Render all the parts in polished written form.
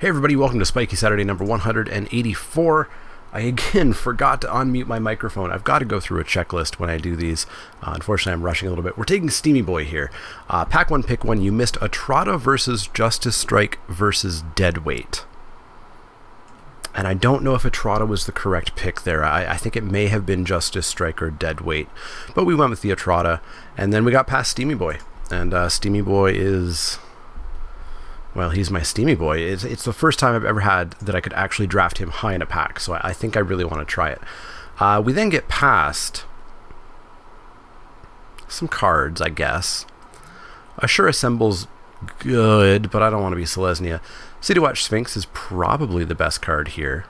Hey everybody, welcome to Spikey Saturday number 184. I again forgot to unmute my microphone. I've got to go through a checklist when I do these. Unfortunately, I'm rushing a little bit. We're taking Steamy Boy here. Pack 1, pick 1. You missed Atrada versus Justice Strike versus Deadweight. And I don't know if Atrada was the correct pick there. I think it may have been Justice Strike or Deadweight. But we went with the Atrada. And then we got past Steamy Boy. And Steamy Boy is... well, he's my Steamy Boy. It's the first time I've ever had that I could actually draft him high in a pack, so I think I really want to try it. We then get past some cards, I guess. Assure Assemble's good, but I don't want to be Selesnya. City Watch Sphinx is probably the best card here.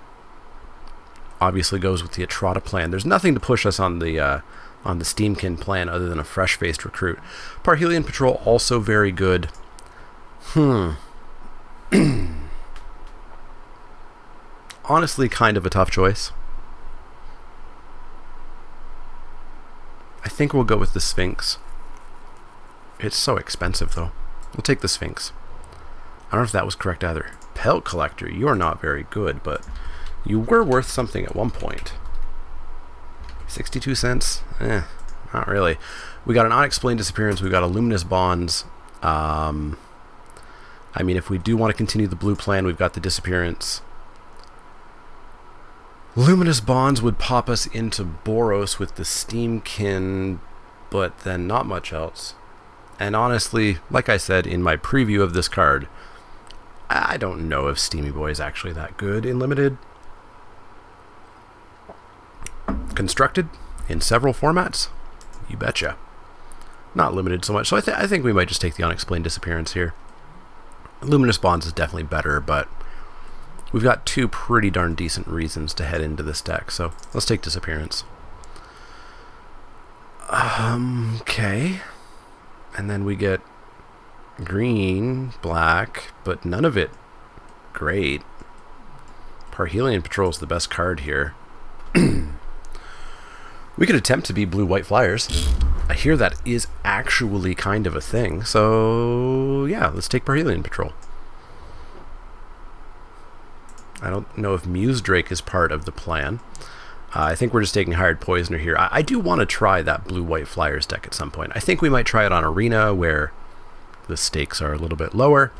Obviously goes with the Atrada plan. There's nothing to push us on the Steamkin plan other than a fresh-faced recruit. Parhelion Patrol also very good. Honestly, kind of a tough choice. I think we'll go with the Sphinx. It's so expensive, though. We'll take the Sphinx. I don't know if that was correct either. Pelt Collector, you're not very good, but you were worth something at one point. 62 cents? Not really. We got an Unexplained Disappearance. We got a Luminous Bonds. I mean, if we do want to continue the blue plan, we've got the Disappearance. Luminous Bonds would pop us into Boros with the Steamkin, but then not much else. And honestly, like I said in my preview of this card, I don't know if Steamy Boy is actually that good in Limited. Constructed in several formats? You betcha. Not Limited so much, so I think we might just take the Unexplained Disappearance here. Luminous Bonds is definitely better, but we've got two pretty darn decent reasons to head into this deck, so let's take Disappearance. Okay. And then we get green, black, but none of it great. Parhelion Patrol is the best card here. We could attempt to be blue-white flyers. I hear that is actually kind of a thing, so yeah, let's take Parhelion Patrol. I don't know if Muse Drake is part of the plan. I think we're just taking Hired Poisoner here. I do want to try that blue-white flyers deck at some point. I think we might try it on Arena, where the stakes are a little bit lower.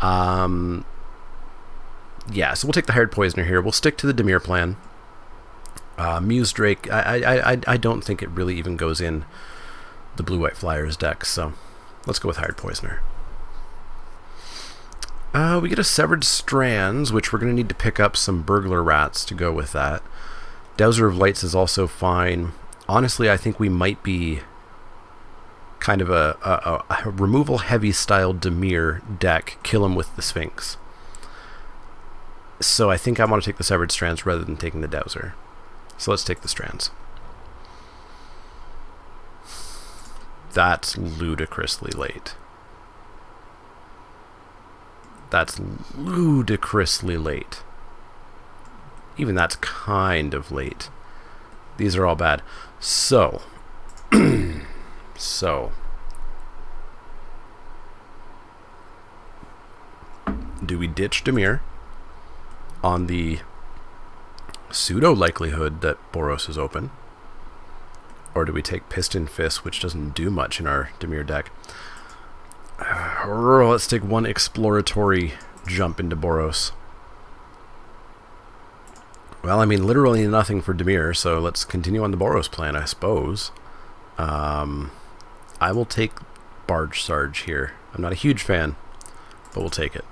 Yeah, so we'll take the Hired Poisoner here. We'll stick to the Dimir plan. Muse Drake, I don't think it really even goes in the blue-white flyers deck, so let's go with Hired Poisoner. We get a Severed Strands, which we're going to need to pick up some Burglar Rats to go with that. Dowser of Lights is also fine. Honestly, I think we might be kind of a removal-heavy style Dimir deck, kill him with the Sphinx. So I think I want to take the Severed Strands rather than taking the Dowser. So let's take the Strands. That's ludicrously late. That's ludicrously late. Even that's kind of late. These are all bad. So. So. Do we ditch Dimir on the pseudo likelihood that Boros is open, or do we take Piston Fist, which doesn't do much in our Dimir deck? Let's take one exploratory jump into Boros. Well, I mean, literally nothing for Dimir, so let's continue on the Boros plan, I suppose. I will take Barge Sarge here. I'm not a huge fan, but we'll take it.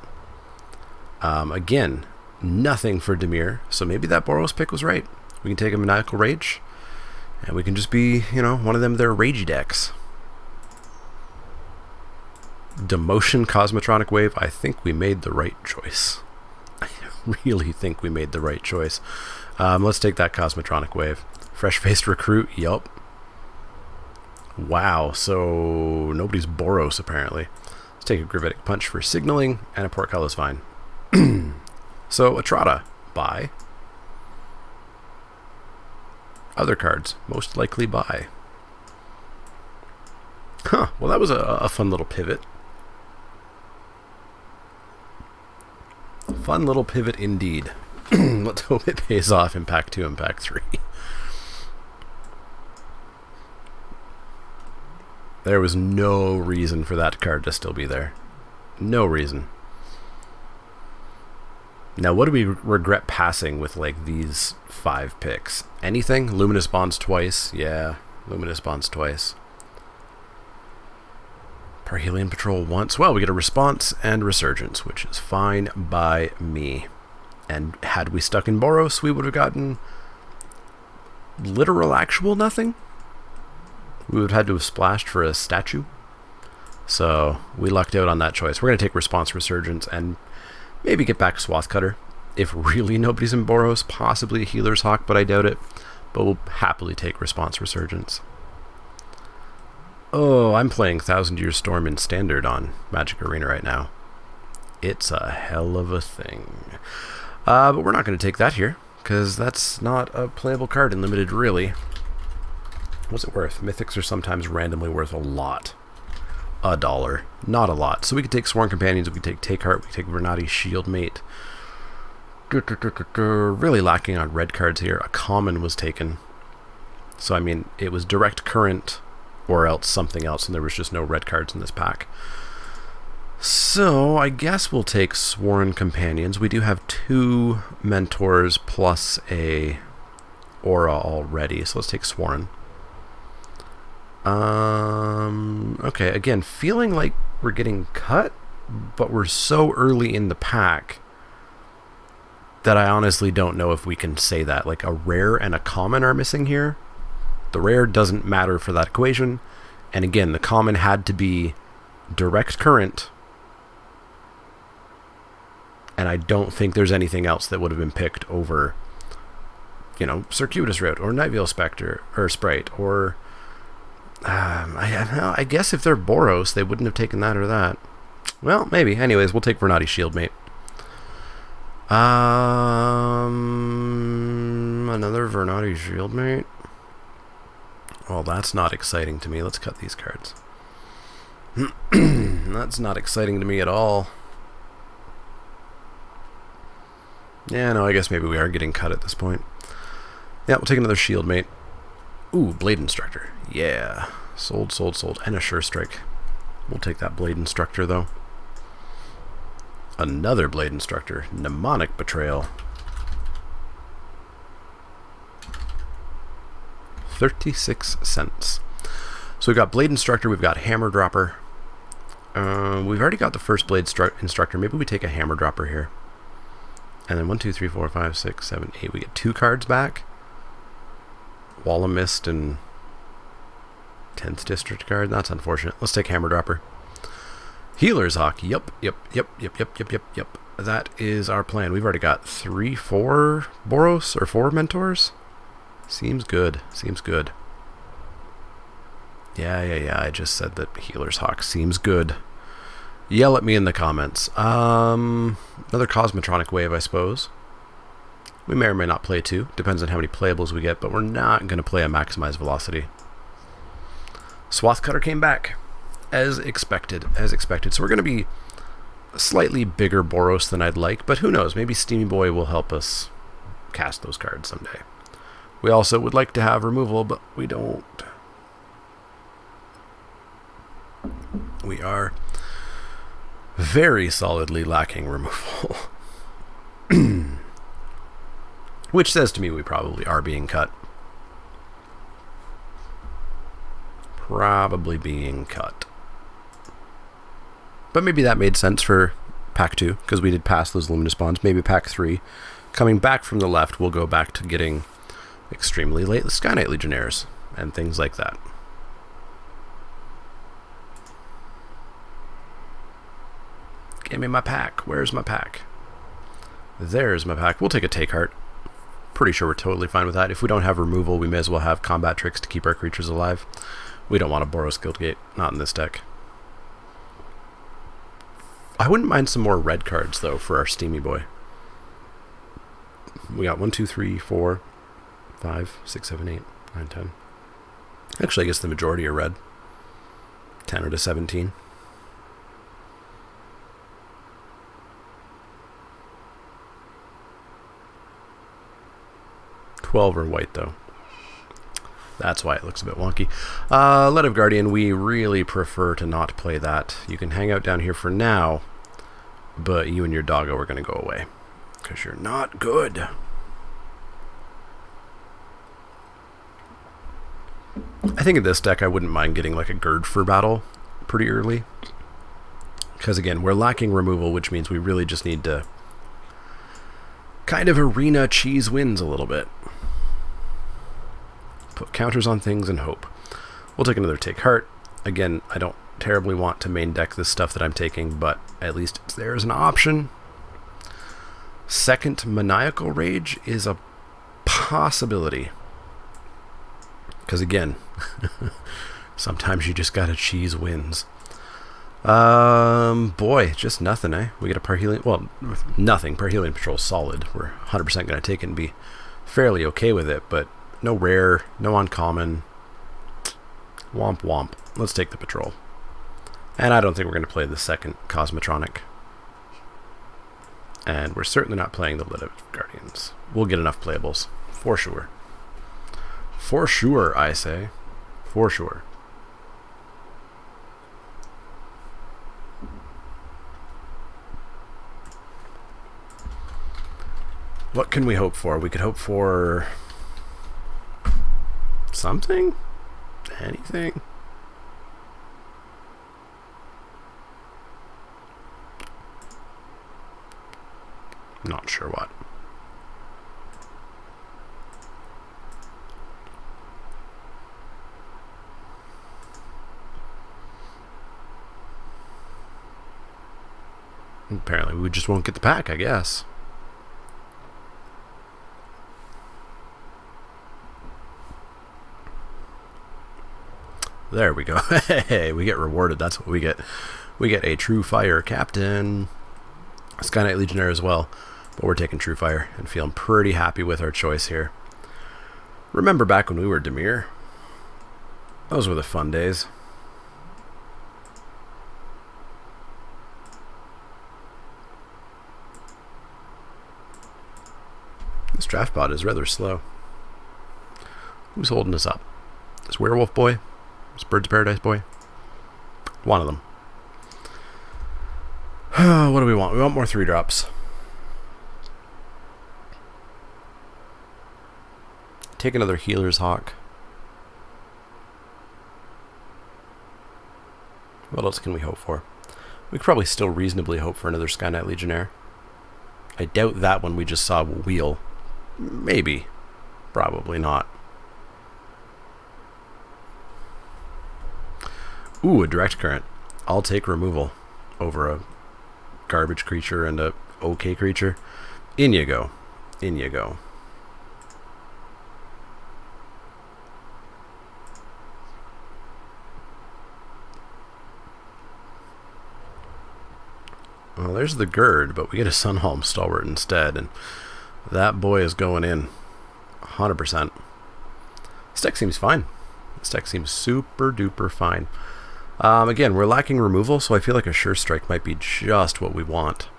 Again, nothing for Dimir, so maybe that Boros pick was right. We can take a Maniacal Rage, and we can just be, you know, one of them their ragey decks. Demotion Cosmotronic Wave, I think we made the right choice. I really think we made the right choice. Let's take that Cosmotronic Wave. Fresh-faced Recruit, yup. Wow, so nobody's Boros apparently. Let's take a Gravitic Punch for signaling, and a Portcullis Vine. So, Atrada, buy. Other cards, most likely buy. Huh, well that was a fun little pivot. Fun little pivot indeed. Let's hope it pays off in Pack 2 and Pack 3. There was no reason for that card to still be there. No reason. Now, what do we regret passing with, like, these 5 picks? Anything? Luminous Bonds twice? Yeah, Luminous Bonds twice. Parhelion Patrol once. Well, we get a Response and Resurgence, which is fine by me. And had we stuck in Boros, we would have gotten literal actual nothing. We would have had to have splashed for a statue. So we lucked out on that choice. We're going to take Response, Resurgence, and maybe get back Swath Cutter. If really nobody's in Boros, possibly a Healer's Hawk, but I doubt it. But we'll happily take Response, Resurgence. Oh, I'm playing Thousand Year Storm in Standard on Magic Arena right now. It's a hell of a thing. But we're not going to take that here, because that's not a playable card in Limited, really. What's it worth? Mythics are sometimes randomly worth a lot. $1. Not a lot. So we could take Sworn Companions, we could take Heart, we could take Vernati Shieldmate. Really lacking on red cards here. A common was taken. So, I mean, it was Direct Current or else something else, and there was just no red cards in this pack. So, I guess we'll take Sworn Companions. We do have 2 Mentors plus a Aura already, so let's take Sworn. Okay, again, feeling like we're getting cut, but we're so early in the pack that I honestly don't know if we can say that. Like, a rare and a common are missing here. The rare doesn't matter for that equation, and again, the common had to be Direct Current, and I don't think there's anything else that would have been picked over, you know, Circuitous Route, or Nightveil Spectre, or Sprite, or I guess if they're Boros, they wouldn't have taken that or that. Well, maybe. Anyways, we'll take Vernati Shieldmate. Another Vernati Shieldmate. Well, that's not exciting to me. Let's cut these cards. That's not exciting to me at all. Yeah, no, I guess maybe we are getting cut at this point. Yeah, we'll take another Shieldmate. Ooh, Blade Instructor. Yeah. Sold, sold, sold. And a Sure Strike. We'll take that Blade Instructor, though. Another Blade Instructor. Mnemonic Betrayal. 36 cents. So we've got Blade Instructor, we've got Hammer Dropper. We've already got the first Blade Instructor. Maybe we take a Hammer Dropper here. And then 1, 2, 3, 4, 5, 6, 7, 8. We get 2 cards back. Wall of Mist and 10th District card. That's unfortunate. Let's take Hammer Dropper. Healer's Hawk. Yep. That is our plan. We've already got 3, 4 Boros or 4 Mentors. Seems good. Seems good. Yeah. I just said that Healer's Hawk seems good. Yell at me in the comments. Another Cosmotronic Wave, I suppose. We may or may not play 2. Depends on how many playables we get, but we're not going to play a Maximize Velocity. Swath Cutter came back. As expected. So we're going to be a slightly bigger Boros than I'd like, but who knows? Maybe Steamy Boy will help us cast those cards someday. We also would like to have removal, but we don't. We are very solidly lacking removal. Which says to me we probably are being cut. Probably being cut. But maybe that made sense for Pack 2, because we did pass those Luminous Bonds. Maybe Pack 3, coming back from the left, we'll go back to getting extremely late Sky Knight Legionnaires and things like that. Give me my pack. Where's my pack? There's my pack. We'll take a Take Heart. Pretty sure we're totally fine with that. If we don't have removal, we may as well have Combat Tricks to keep our creatures alive. We don't want a Boros Guildgate. Not in this deck. I wouldn't mind some more red cards, though, for our Steamy Boy. We got 1, 2, 3, 4, 5, 6, 7, 8, 9, 10. Actually, I guess the majority are red. 10 out of 17. 12 are white, though. That's why it looks a bit wonky. Let of Guardian, we really prefer to not play that. You can hang out down here for now, but you and your doggo are going to go away, because you're not good. I think in this deck I wouldn't mind getting like a Gird for battle pretty early. Because again, we're lacking removal, which means we really just need to kind of arena cheese wins a little bit. Put counters on things and hope. We'll take another Take Heart. Again, I don't terribly want to main deck this stuff that I'm taking, but at least there's an option. Second Maniacal Rage is a possibility. Because again, sometimes you just gotta cheese wins. Boy, just nothing, eh? We get a Parhelion, well, nothing. Parhelion Patrol solid. We're 100% gonna take it and be fairly okay with it, but no rare, no uncommon. Womp womp. Let's take the Patrol. And I don't think we're gonna play the second Cosmotronic. And we're certainly not playing the Lit of Guardians. We'll get enough playables, for sure. For sure, I say. For sure. What can we hope for? We could hope for something? Anything? Not sure what. Apparently we just won't get the pack, I guess. There we go. Hey, we get rewarded. That's what we get. We get a True Fire Captain. Sky Knight Legionnaire as well. But we're taking True Fire and feeling pretty happy with our choice here. Remember back when we were Dimir? Those were the fun days. This draft bot is rather slow. Who's holding us up? This Werewolf boy? This Birds of Paradise boy? One of them. What do we want? We want more 3-drops. Take another Healer's Hawk. What else can we hope for? We could probably still reasonably hope for another Sky Knight Legionnaire. I doubt that one we just saw will wheel. Maybe. Probably not. Ooh, a Direct Current. I'll take removal over a garbage creature and a okay creature. In you go. In you go. Well, there's the Gird, but we get a Sunhelm Stalwart instead, and that boy is going in 100%. This deck seems fine. This deck seems super duper fine. Again, we're lacking removal, so I feel like a Sure Strike might be just what we want.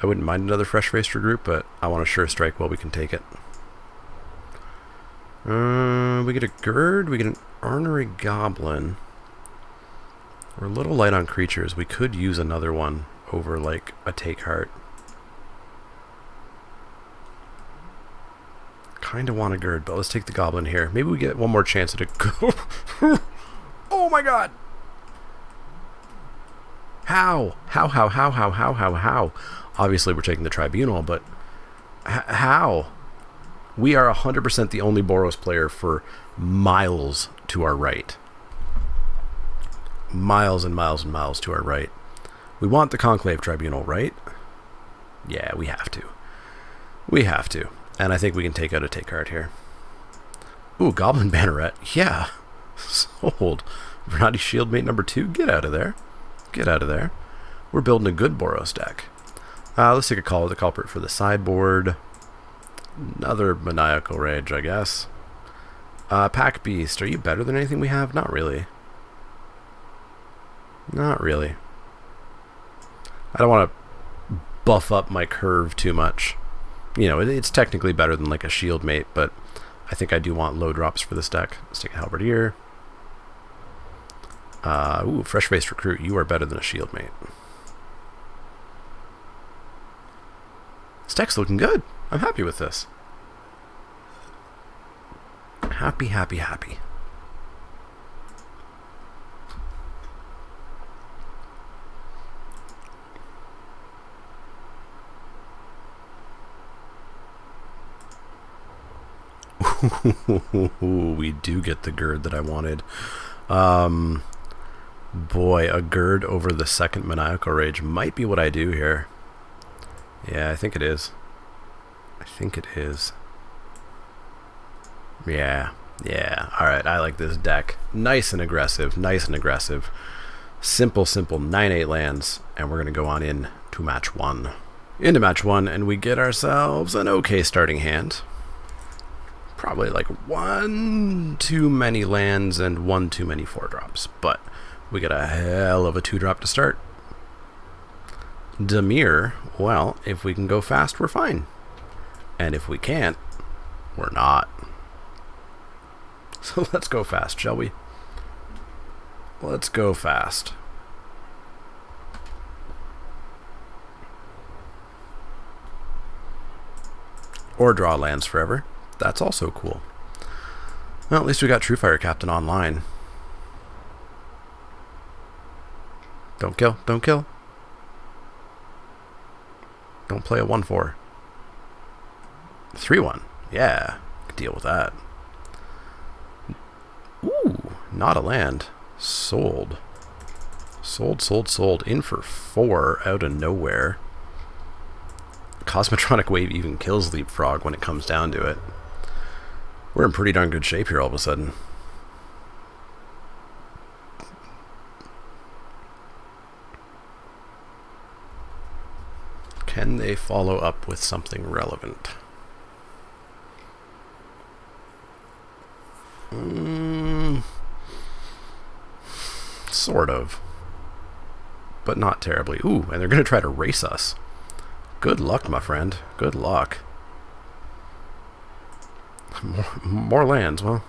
I wouldn't mind another Fresh Face Regroup, but I want a Sure Strike while we can take it. We get a Gird, we get an Ornery Goblin. We're a little light on creatures. We could use another one over, like, a Take Heart. Kind of want a Gird, but let's take the Goblin here. Maybe we get one more chance at a go. Oh my god! How? How? Obviously we're taking the Tribunal, but how? We are 100% the only Boros player for miles to our right. Miles and miles and miles to our right. We want the Conclave Tribunal, right? Yeah, we have to. We have to. And I think we can take out a Take Card here. Ooh, Goblin Banneret. Yeah. Sold. Vernati Shieldmate number 2. Get out of there. Get out of there. We're building a good Boros deck. Let's take a call with the culprit for the sideboard. Another Maniacal Rage, I guess. Pack Beast. Are you better than anything we have? Not really. Not really. I don't want to buff up my curve too much. you know, it's technically better than like a shield mate, but I think I do want low drops for this deck. Let's take a halberdier. Ooh, fresh-faced recruit. You are better than a shield mate. This deck's looking good. I'm happy with this. Happy, happy, happy. We do get the Gird that I wanted. Boy, a Gird over the second Maniacal Rage might be what I do here. Yeah, I think it is. I think it is. Yeah. Alright, I like this deck. Nice and aggressive. Simple 9/8 lands, and we're going to go on in to match 1. Into match 1, and we get ourselves an okay starting hand. Probably like 1 too many lands and 1 too many 4-drops, but we got a hell of a 2-drop to start. Dimir, well, if we can go fast, we're fine. And if we can't, we're not. So let's go fast, shall we? Let's go fast. Or draw lands forever. That's also cool. Well, at least we got Truefire Captain online. Don't kill. Don't kill. Don't play a 1/4. 3/1. Yeah. Could deal with that. Ooh. Not a land. Sold. Sold. In for 4 out of nowhere. Cosmotronic Wave even kills Leapfrog when it comes down to it. We're in pretty darn good shape here all of a sudden. Can they follow up with something relevant? Sort of. But not terribly. Ooh, and they're going to try to race us. Good luck, my friend. Good luck. More lands. Well,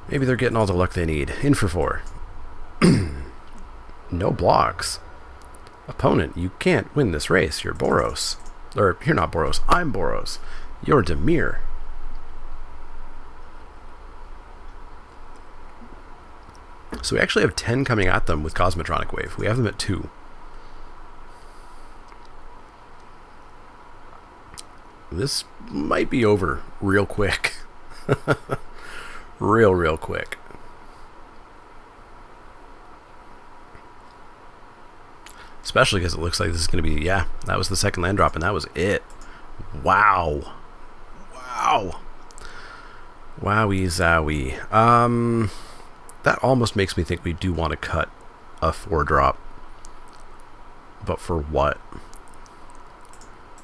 maybe they're getting all the luck they need. In for 4. No blocks. Opponent, you can't win this race. You're Boros. Or, you're not Boros. I'm Boros. You're Dimir. So we actually have 10 coming at them with Cosmotronic Wave. We have them at 2. This might be over real quick. real quick. Especially because it looks like this is going to be, yeah, that was the second land drop, and that was it. Wow. Wowie zowie. That almost makes me think we do want to cut a 4-drop. But for what?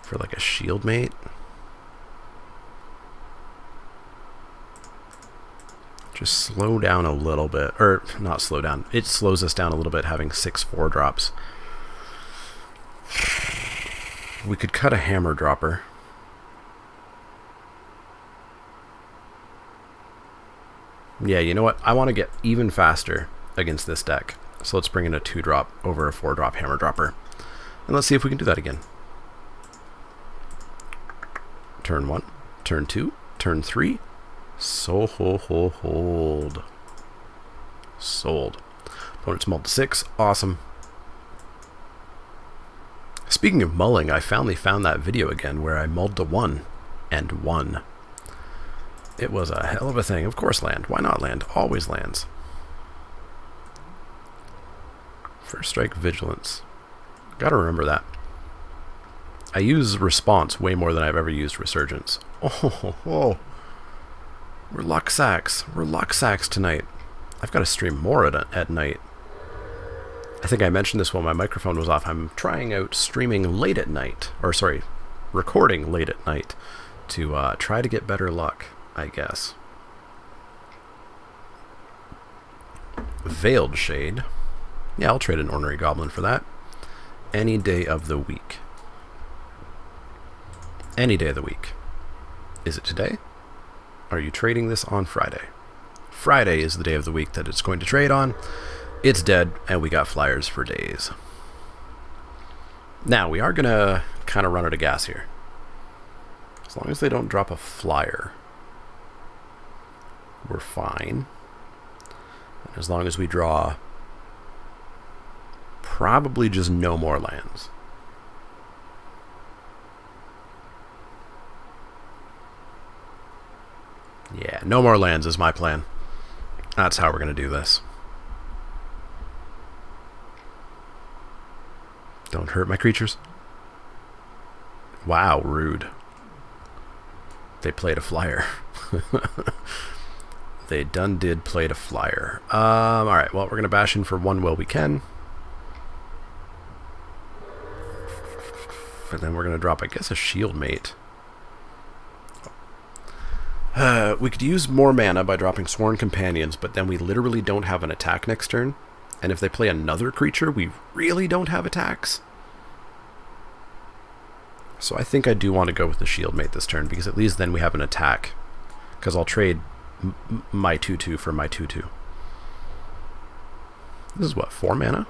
For like a shield mate? Just slow down a little bit. Or, not slow down. It slows us down a little bit having 6 4-drops. We could cut a hammer dropper. Yeah, you know what? I want to get even faster against this deck. So let's bring in a 2-drop over a 4-drop hammer dropper. And let's see if we can do that again. Turn 1, turn 2, turn 3. Sold. Opponent's mulled to 6. Awesome. Speaking of mulling, I finally found that video again where I mulled to 1 and won. It was a hell of a thing. Of course land. Why not land? Always lands. First strike vigilance. Gotta remember that. I use response way more than I've ever used resurgence. Oh. We're luck sacks. We're luck sacks tonight. I've got to stream more at night. I think I mentioned this while my microphone was off. I'm trying out streaming late at night. Or sorry, recording late at night to try to get better luck, I guess. Veiled Shade. Yeah, I'll trade an Ornery Goblin for that. Any day of the week. Any day of the week. Is it today? Are you trading this on Friday? Friday is the day of the week that it's going to trade on. It's dead, and we got flyers for days. Now, we are going to kind of run out of gas here. As long as they don't drop a flyer, we're fine. And as long as we draw probably just no more lands. Yeah, no more lands is my plan. That's how we're going to do this. Don't hurt my creatures. Wow, rude. They played a flyer. They done did played a flyer. Alright, well, we're going to bash in for one while we can. And then we're going to drop, I guess, a shield mate. We could use more mana by dropping Sworn Companions, but then we literally don't have an attack next turn. And if they play another creature, we really don't have attacks. So I think I do want to go with the shield mate this turn, because at least then we have an attack. Because I'll trade my 2/2 for my 2/2. This is what, 4 mana?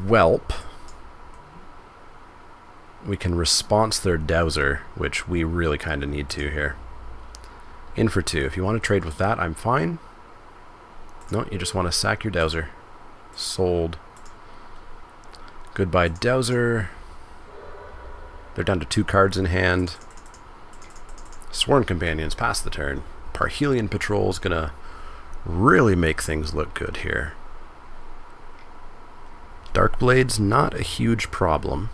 Whelp. We can response their Dowser, which we really kind of need to here. In for 2. If you want to trade with that, I'm fine. No, you just want to sack your Dowser. Sold. Goodbye, Dowser. They're down to 2 cards in hand. Sworn Companions pass the turn. Parhelion Patrol's gonna really make things look good here. Darkblade's not a huge problem.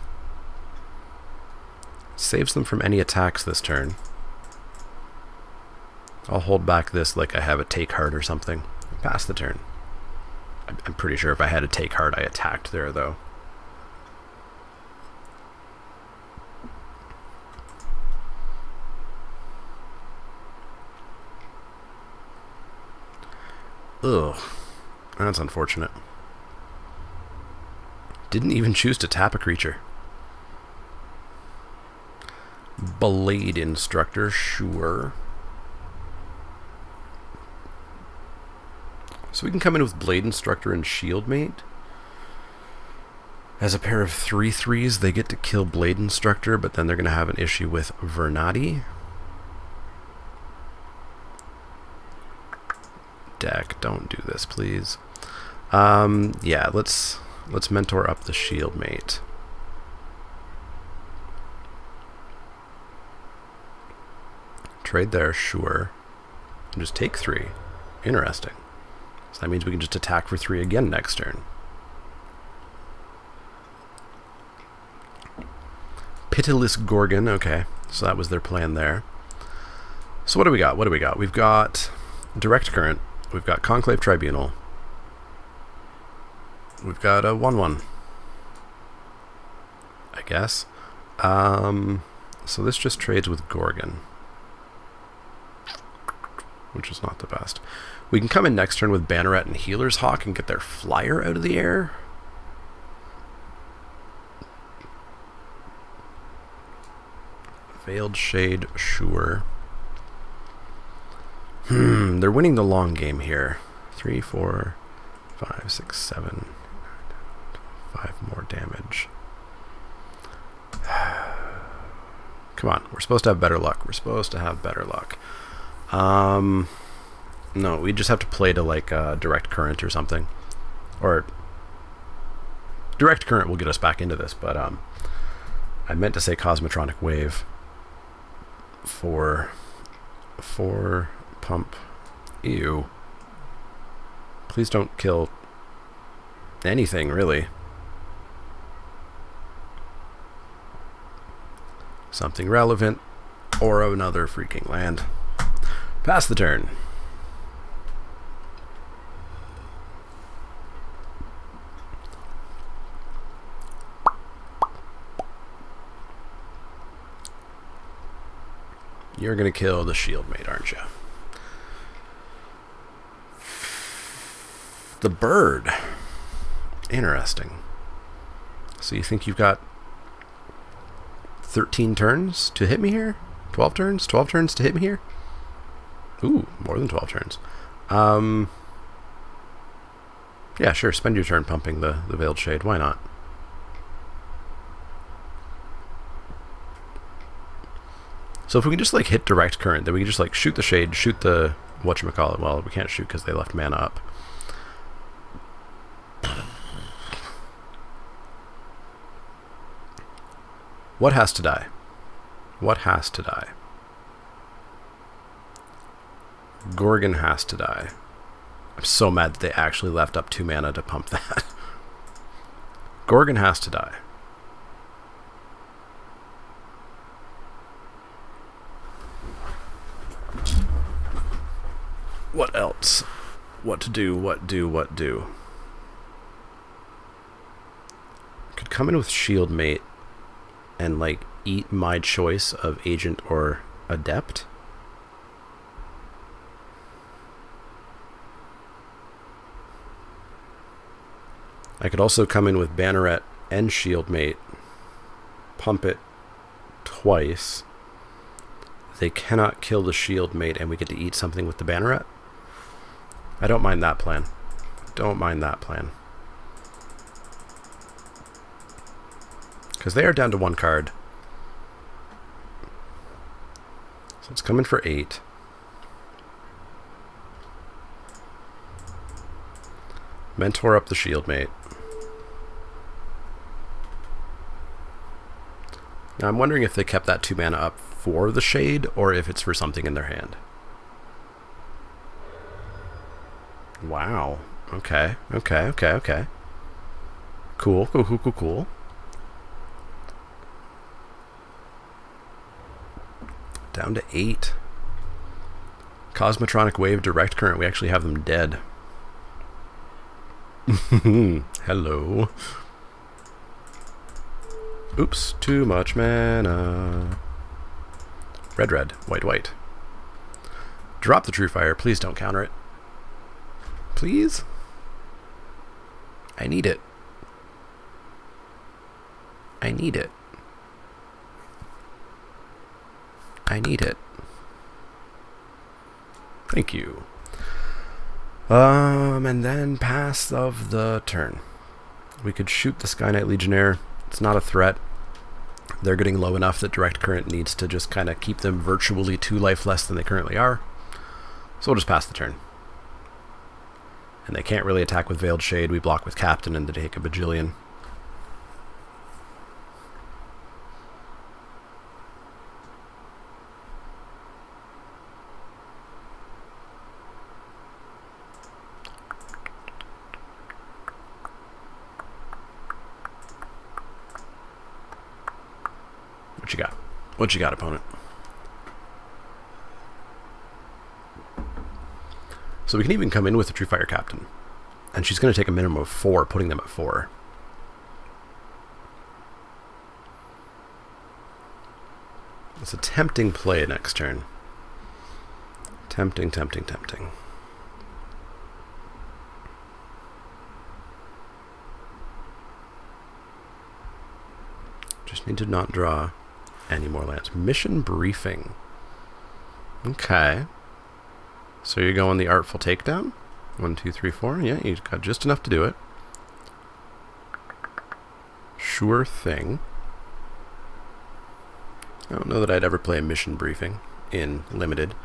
Saves them from any attacks this turn. I'll hold back this like I have a take heart or something. Pass the turn. I'm pretty sure if I had a take heart, I attacked there, though. Ugh. That's unfortunate. Didn't even choose to tap a creature. Blade Instructor, sure. So we can come in with Blade Instructor and Shield Mate. As a pair of 3/3s, they get to kill Blade Instructor, but then they're going to have an issue with Vernati. Deck, don't do this, please. Yeah, let's mentor up the Shield Mate. Trade there, sure. And just take 3. Interesting. So that means we can just attack for 3 again next turn. Pitiless Gorgon, okay. So that was their plan there. So what do we got? What do we got? We've got Direct Current. We've got Conclave Tribunal. We've got a 1/1. I guess. So this just trades with Gorgon, which is not the best. We can come in next turn with Banneret and Healer's Hawk and get their flyer out of the air. Veiled Shade, sure. They're winning the long game here. 3, 4, 5, 6, 7. 5 more damage. Come on, we're supposed to have better luck. We're supposed to have better luck. No, we just have to play to like Direct Current or something. Or Direct Current will get us back into this, but I meant to say Cosmotronic Wave for pump. Ew. Please don't kill anything, really. Something relevant or another freaking land. Pass the turn. You're going to kill the Shield Mate, aren't you? the bird. Interesting. So you think you've got 13 turns to hit me here? 12 turns? 12 turns to hit me here? Ooh, more than 12 turns. Yeah, sure. Spend your turn pumping the Veiled Shade. Why not? So if we can just like hit direct current, then we can just like shoot the Shade, shoot the whatchamacallit. Well, we can't shoot because they left mana up. What has to die? What has to die? Gorgon has to die. I'm so mad that they actually left up 2 mana to pump that. Gorgon has to die. What else? What to do? What do? Could come in with Shield Mate and like eat my choice of Agent or Adept. I could also come in with Banneret and Shield Mate, pump it twice. They cannot kill the Shield Mate and we get to eat something with the Banneret. I don't mind that plan. Don't mind that plan. Because they are down to 1 card. So it's coming for 8. Mentor up the Shield Mate. Now I'm wondering if they kept that 2 mana up for the Shade or if it's for something in their hand. Wow. Okay. Cool. Down to 8. Cosmotronic Wave, direct current. We actually have them dead. Hello. Oops, too much mana. Red, white. Drop the True Fire. Please don't counter it. Please? I need it. Thank you. And then pass of the turn. We could shoot the Sky Knight Legionnaire. It's not a threat. They're getting low enough that direct current needs to just kind of keep them virtually 2 life less than they currently are. So we'll just pass the turn. And they can't really attack with Veiled Shade. We block with Captain and they take a bajillion. What you got? What you got, opponent? So we can even come in with the True Fire Captain. And she's going to take a minimum of 4, putting them at 4. It's a tempting play next turn. Tempting. Just need to not draw any more lands. Mission Briefing. Okay. So you're going the Artful Takedown? 1, 2, 3, 4. Yeah, you've got just enough to do it. Sure thing. I don't know that I'd ever play a Mission Briefing in Limited.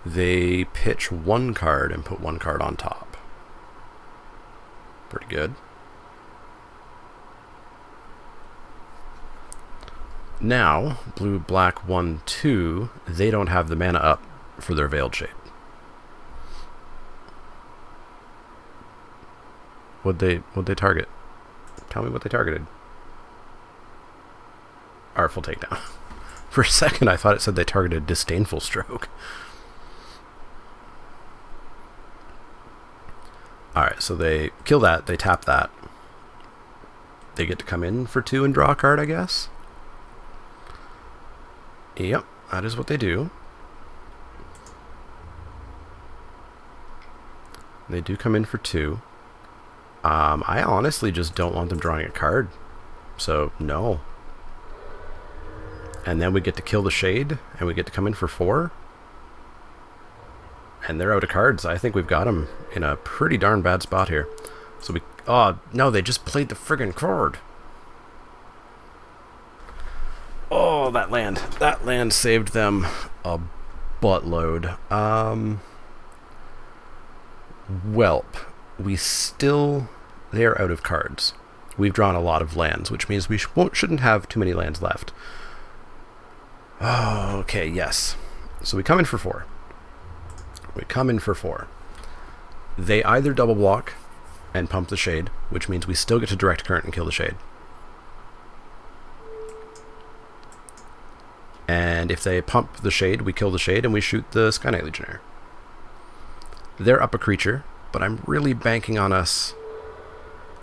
They pitch 1 card and put 1 card on top. Pretty good. Now, blue, black, 1, 2, they don't have the mana up for their Veiled Shade. What'd they target? Tell me what they targeted. Artful Takedown. For a second, I thought it said they targeted Disdainful Stroke. Alright, so they kill that, they tap that. They get to come in for 2 and draw a card, I guess? Yep, that is what they do. They do come in for 2. I honestly just don't want them drawing a card. So, no. And then we get to kill the Shade, and we get to come in for 4. And they're out of cards. I think we've got them in a pretty darn bad spot here. So we... Oh, no, they just played the friggin' card. Oh, that land. That land saved them a buttload. Welp. We still... They're out of cards. We've drawn a lot of lands, which means we shouldn't have too many lands left. Oh, okay, yes. So we come in for 4. We come in for 4. They either double block and pump the Shade, which means we still get to direct current and kill the Shade. And if they pump the Shade, we kill the Shade and we shoot the Sky Knight Legionnaire. They're up a creature, but I'm really banking on us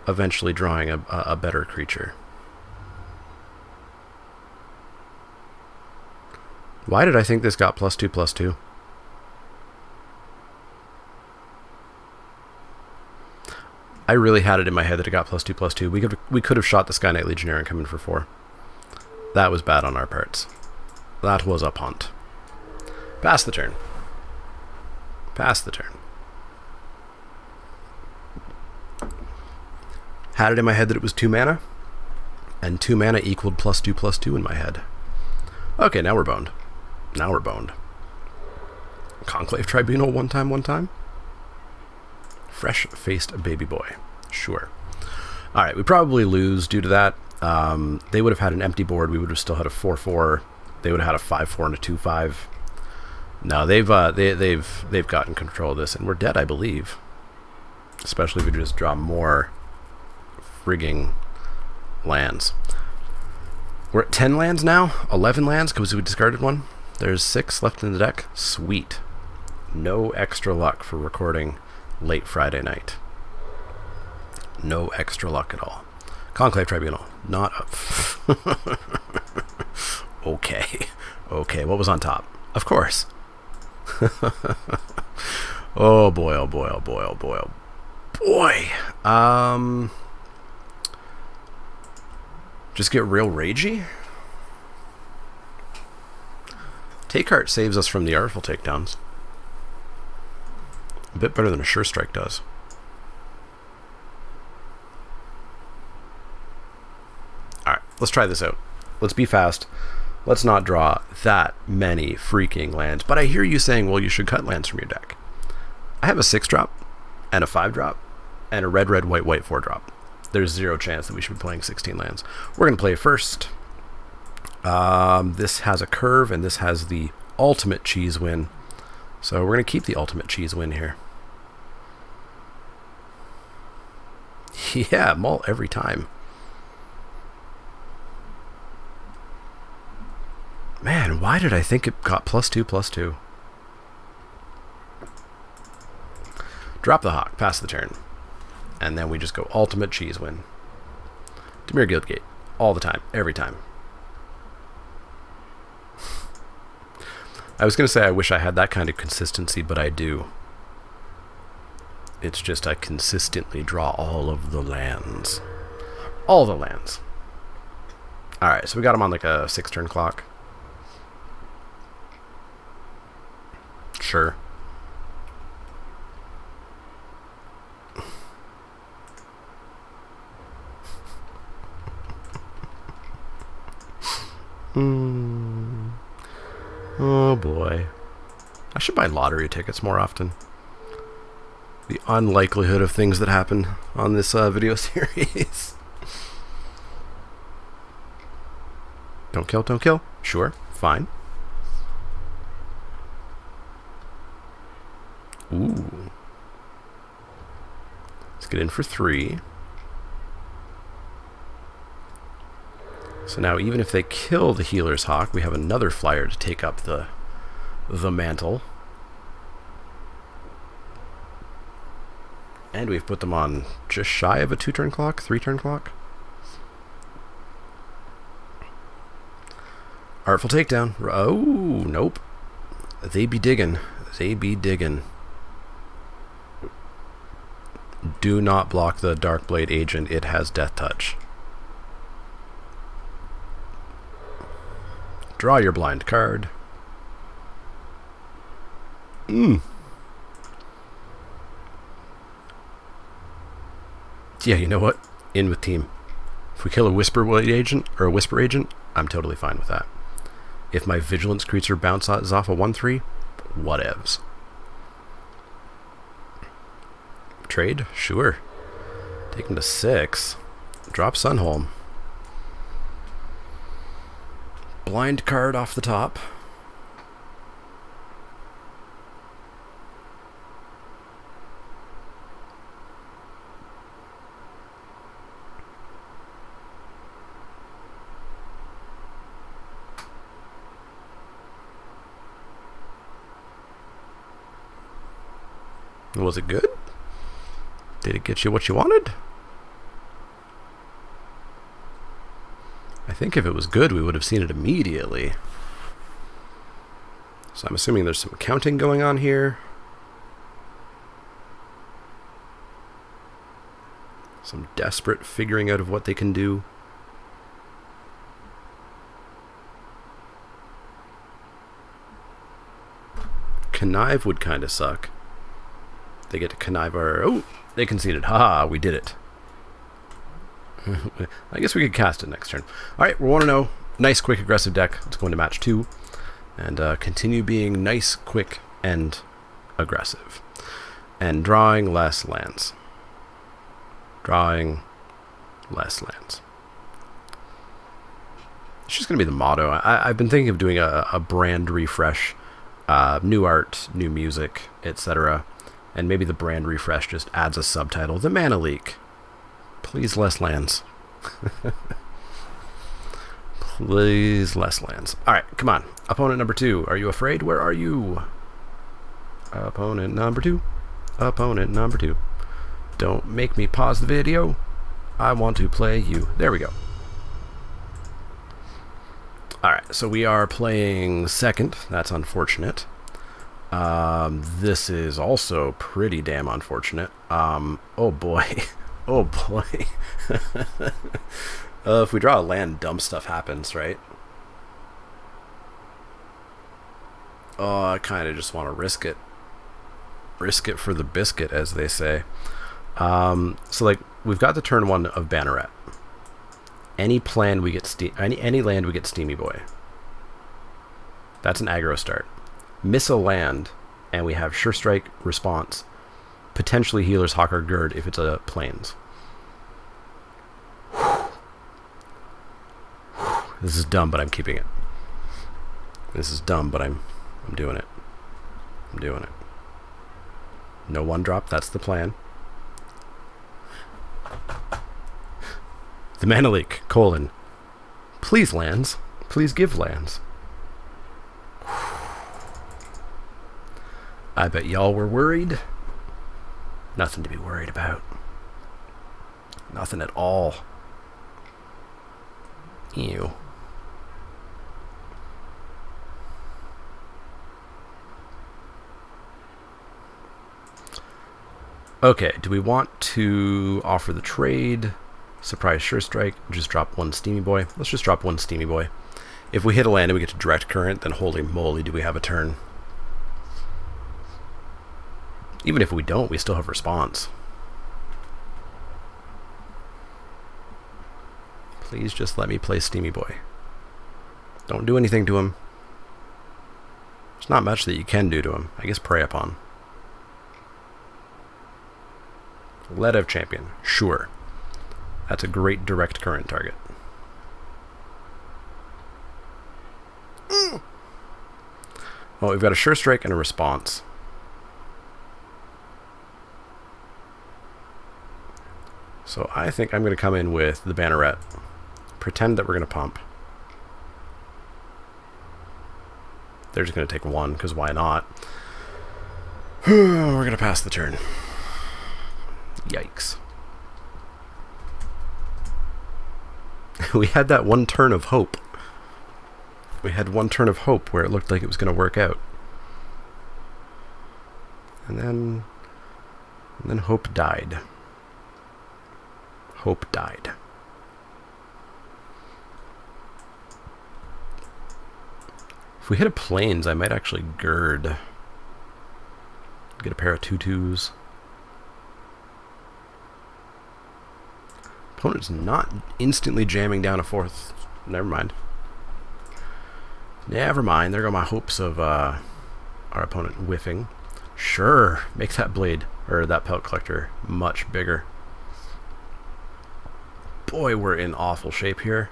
eventually drawing a better creature. Why did I think this got +2/+2? I really had it in my head that it got +2/+2. We could have shot the Sky Knight Legionnaire and come in for 4. That was bad on our parts. That was a punt. Pass the turn. Pass the turn. Had it in my head that it was 2 mana, and 2 mana equaled +2/+2 in my head. Okay, now we're boned. Now we're boned. Conclave Tribunal one time. Fresh-faced baby boy. Sure. Alright, we probably lose due to that. They would have had an empty board. We would have still had a 4/4. They would have had a 5/4 and a 2/5. No, they've gotten control of this, and we're dead, I believe. Especially if we just draw more frigging lands. We're at 10 lands now? 11 lands because we discarded one. There's 6 left in the deck. Sweet. No extra luck for recording late Friday night. No extra luck at all. Conclave Tribunal. Not up. Okay. Okay, what was on top? Of course. Oh boy, oh boy, oh boy, oh boy, oh boy. Just get real ragey? Take Heart saves us from the Artful takedowns. A bit better than a Sure Strike does. Alright, let's try this out. Let's be fast. Let's not draw that many freaking lands. But I hear you saying, well, you should cut lands from your deck. I have a 6-drop, and a 5-drop, and a red, white, 4-drop. There's 0 chance that we should be playing 16 lands. We're going to play first. This has a curve, and this has the ultimate cheese win. So we're going to keep the ultimate cheese win here. Yeah, mull every time. Man, why did I think it got +2/+2? Drop the Hawk, pass the turn. And then we just go ultimate cheese win. Dimir Guildgate. All the time. Every time. I was going to say I wish I had that kind of consistency, but I do. It's just I consistently draw all of the lands. All the lands. Alright, so we got them on like a 6-turn clock. Sure. Oh boy. I should buy lottery tickets more often. The unlikelihood of things that happen on this video series. Don't kill, don't kill. Sure, fine. Ooh. Let's get in for 3. So now even if they kill the Healer's Hawk, we have another flyer to take up the mantle. And we've put them on just shy of a 2-turn clock, 3-turn clock. Artful Takedown. Oh, nope. They be digging. They be digging. Do not block the Darkblade Agent. It has Death Touch. Draw your blind card. Yeah, you know what? In with team. If we kill a Whisperblade Agent or a Whisper Agent, I'm totally fine with that. If my Vigilance creature bounces off a 1/3, whatevs. Trade? Sure. Take him to 6. Drop Sunholm. Blind card off the top. Was it good? Did it get you what you wanted? I think if it was good, we would have seen it immediately. So I'm assuming there's some counting going on here. Some desperate figuring out of what they can do. Connive would kind of suck. They get to connive our... Oh, they conceded. Ha, we did it. I guess we could cast it next turn. Alright, we're 1-0. Nice, quick, aggressive deck. Let's go into match 2. And continue being nice, quick, and aggressive. And drawing less lands. Drawing less lands. It's just going to be the motto. I've been thinking of doing a brand refresh. New art, new music, etc. And maybe the brand refresh just adds a subtitle. The Mana Leek. Please less lands. Please less lands. Alright, come on. Opponent number 2. Are you afraid? Where are you? Opponent number 2. Opponent number 2. Don't make me pause the video. I want to play you. There we go. Alright, so we are playing second. That's unfortunate. This is also pretty damn unfortunate. Oh boy. Oh boy. If we draw a land, dumb stuff happens, right? Oh, I kind of just want to risk it. Risk it for the biscuit, as they say. So like, we've got the turn 1 of Banneret. Any land we get Steamy Boy. That's an aggro start. Miss a land, and we have Sure Strike, Response, potentially Healer's Hawk or Gird if it's a plains. This is dumb, but I'm keeping it. This is dumb, but I'm doing it. I'm doing it. No 1-drop, that's the plan. The Mana Leek, : please lands. Please give lands. I bet y'all were worried. Nothing to be worried about. Nothing at all. Ew. Okay, do we want to offer the trade? Surprise Sure Strike, just drop 1 Steamy Boy. Let's just drop 1 Steamy Boy. If we hit a land and we get to direct current, then holy moly, do we have a turn. Even if we don't, we still have response. Please just let me play Steamy Boy. Don't do anything to him. There's not much that you can do to him. I guess Prey Upon. Lead of Champion. Sure. That's a great direct current target. Well, we've got a Sure Strike and a Response. So I think I'm going to come in with the Banneret. Pretend that we're going to pump. They're just going to take 1, because why not? We're going to pass the turn. Yikes. We had that 1 turn of hope. We had 1 turn of hope where it looked like it was going to work out. And then And then hope died. Hope died. If we hit a plains, I might actually gird. Get a pair of 2/2s. Opponent's not instantly jamming down a 4th. Never mind. Never mind. There go my hopes of our opponent whiffing. Sure. Make that blade, or that pelt collector, much bigger. Boy, we're in awful shape here.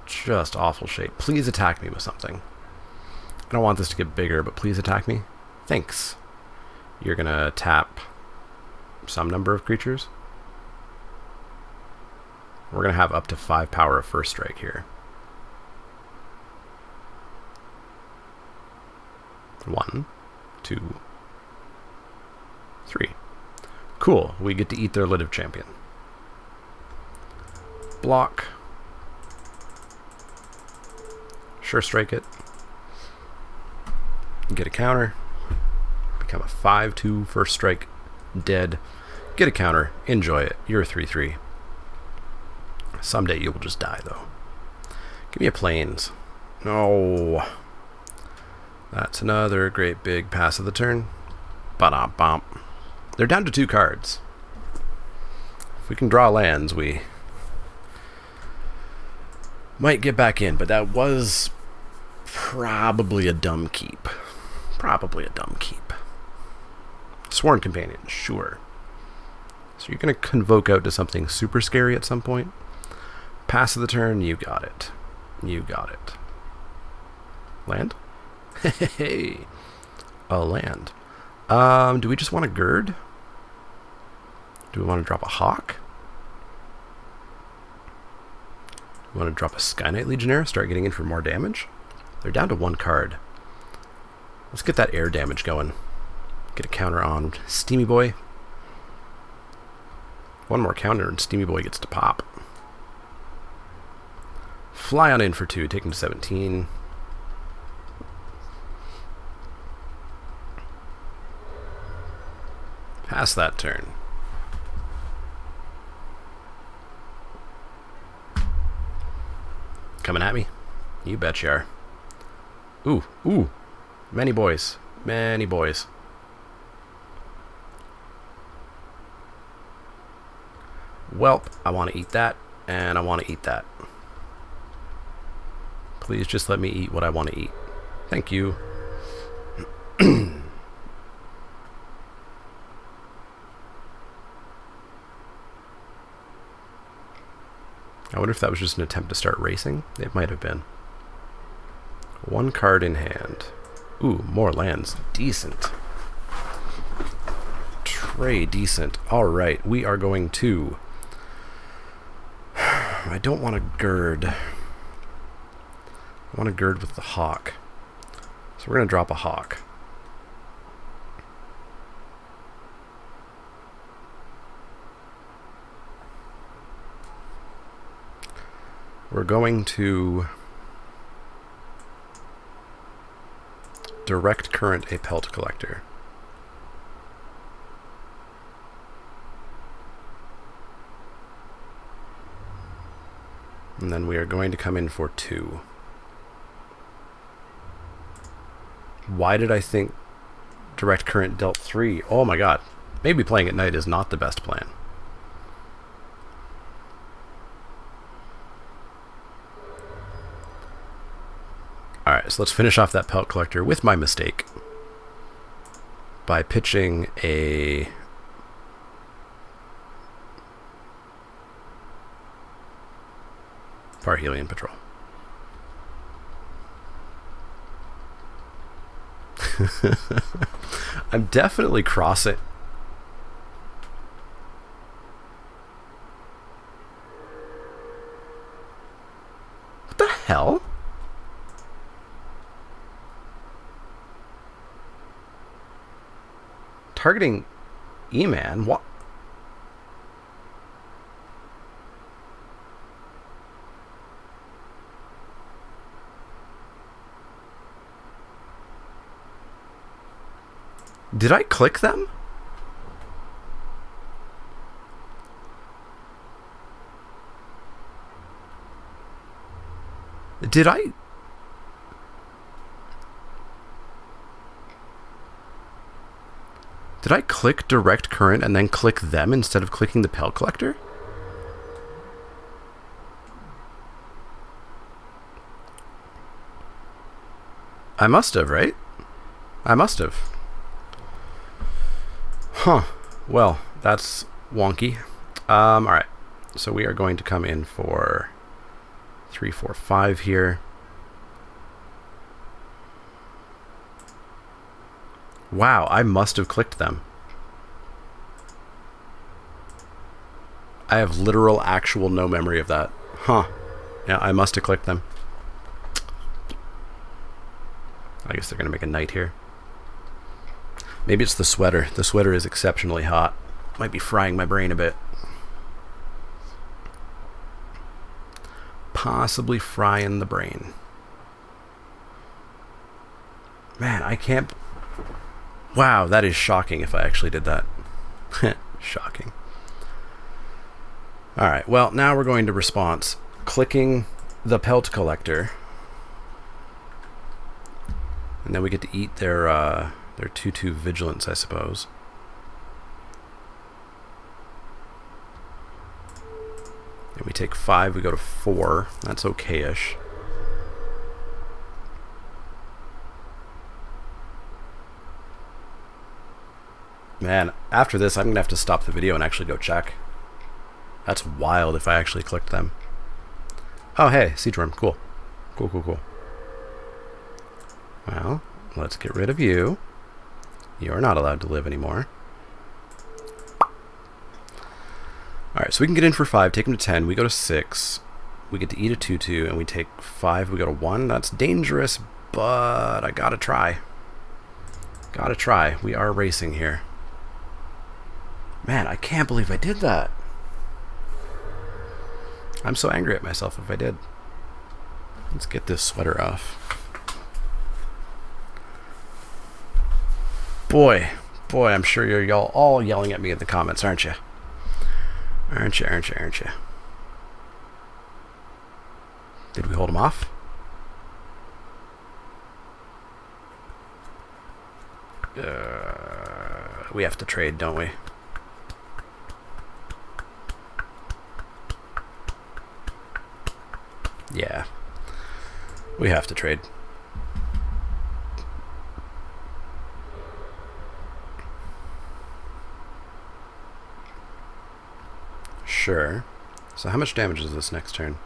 Just awful shape. Please attack me with something. I don't want this to get bigger, but please attack me. Thanks. You're gonna tap some number of creatures. We're gonna have up to 5 power of first strike here. 1, 2, 3. Cool. We get to eat their Litive Champion. Block. Sure strike it. Get a counter. Become a 5/2 first strike. Dead. Get a counter. Enjoy it. You're a 3/3. Someday you will just die, though. Give me a plains. No. That's another great big pass of the turn. Ba-da-bump. They're down to 2 cards. If we can draw lands, we might get back in, but that was probably a dumb keep. Probably a dumb keep. Sworn Companion, sure. So you're going to convoke out to something super scary at some point. Pass of the turn, you got it. You got it. Land? Hey, a land. Do we just want to gird? Do we want to drop a hawk? We want to drop a Sky Knight Legionnaire, start getting in for more damage? They're down to 1 card. Let's get that air damage going. Get a counter on Steamy Boy. 1 more counter and Steamy Boy gets to pop. Fly on in for 2, take him to 17. Pass that turn. Coming at me? You bet you are. Ooh, ooh. Many boys. Many boys. Welp, I want to eat that, and I want to eat that. Please just let me eat what I want to eat. Thank you. I wonder if that was just an attempt to start racing. It might have been. 1 card in hand. Ooh, more lands. Decent. Tray decent. Alright, we are going to... I don't want to gird. I want to gird with the hawk. So we're going to drop a hawk. We're going to direct current a pelt collector. And then we are going to come in for 2. Why did I think direct current dealt 3? Oh my god. Maybe playing at night is not the best plan. Alright, so let's finish off that pelt collector with my mistake by pitching a Parhelion Patrol. I'm definitely crossing. What the hell? Targeting E-Man? What? Did I click them? Did I? Did I click direct current and then click them instead of clicking the Pelt Collector? I must have, right? I must have. Huh. Well, that's wonky. Alright. So we are going to come in for 3, 4, 5 here. Wow, I must have clicked them. I have literal, actual no memory of that. Huh. Yeah, I must have clicked them. I guess they're going to make a knight here. Maybe it's the sweater. The sweater is exceptionally hot. Might be frying my brain a bit. Possibly frying the brain. Man, I can't... Wow, that is shocking if I actually did that. Shocking. Alright, well, now we're going to response. Clicking the Pelt Collector. And then we get to eat their 2/2 Vigilance, I suppose. And we take 5, we go to 4. That's okay-ish. Man, after this, I'm going to have to stop the video and actually go check. That's wild if I actually clicked them. Oh, hey, Siege Worm. Cool. Cool, cool, cool. Well, let's get rid of you. You're not allowed to live anymore. Alright, so we can get in for 5, take him to 10, we go to 6. We get to eat a 2/2, and we take 5, we go to 1. That's dangerous, but I gotta try. Gotta try. We are racing here. Man, I can't believe I did that. I'm so angry at myself if I did. Let's get this sweater off. Boy, I'm sure you're all yelling at me in the comments, aren't you? Aren't you? Did we hold him off? We have to trade, don't we? Yeah. We have to trade. Sure. So how much damage is this next turn?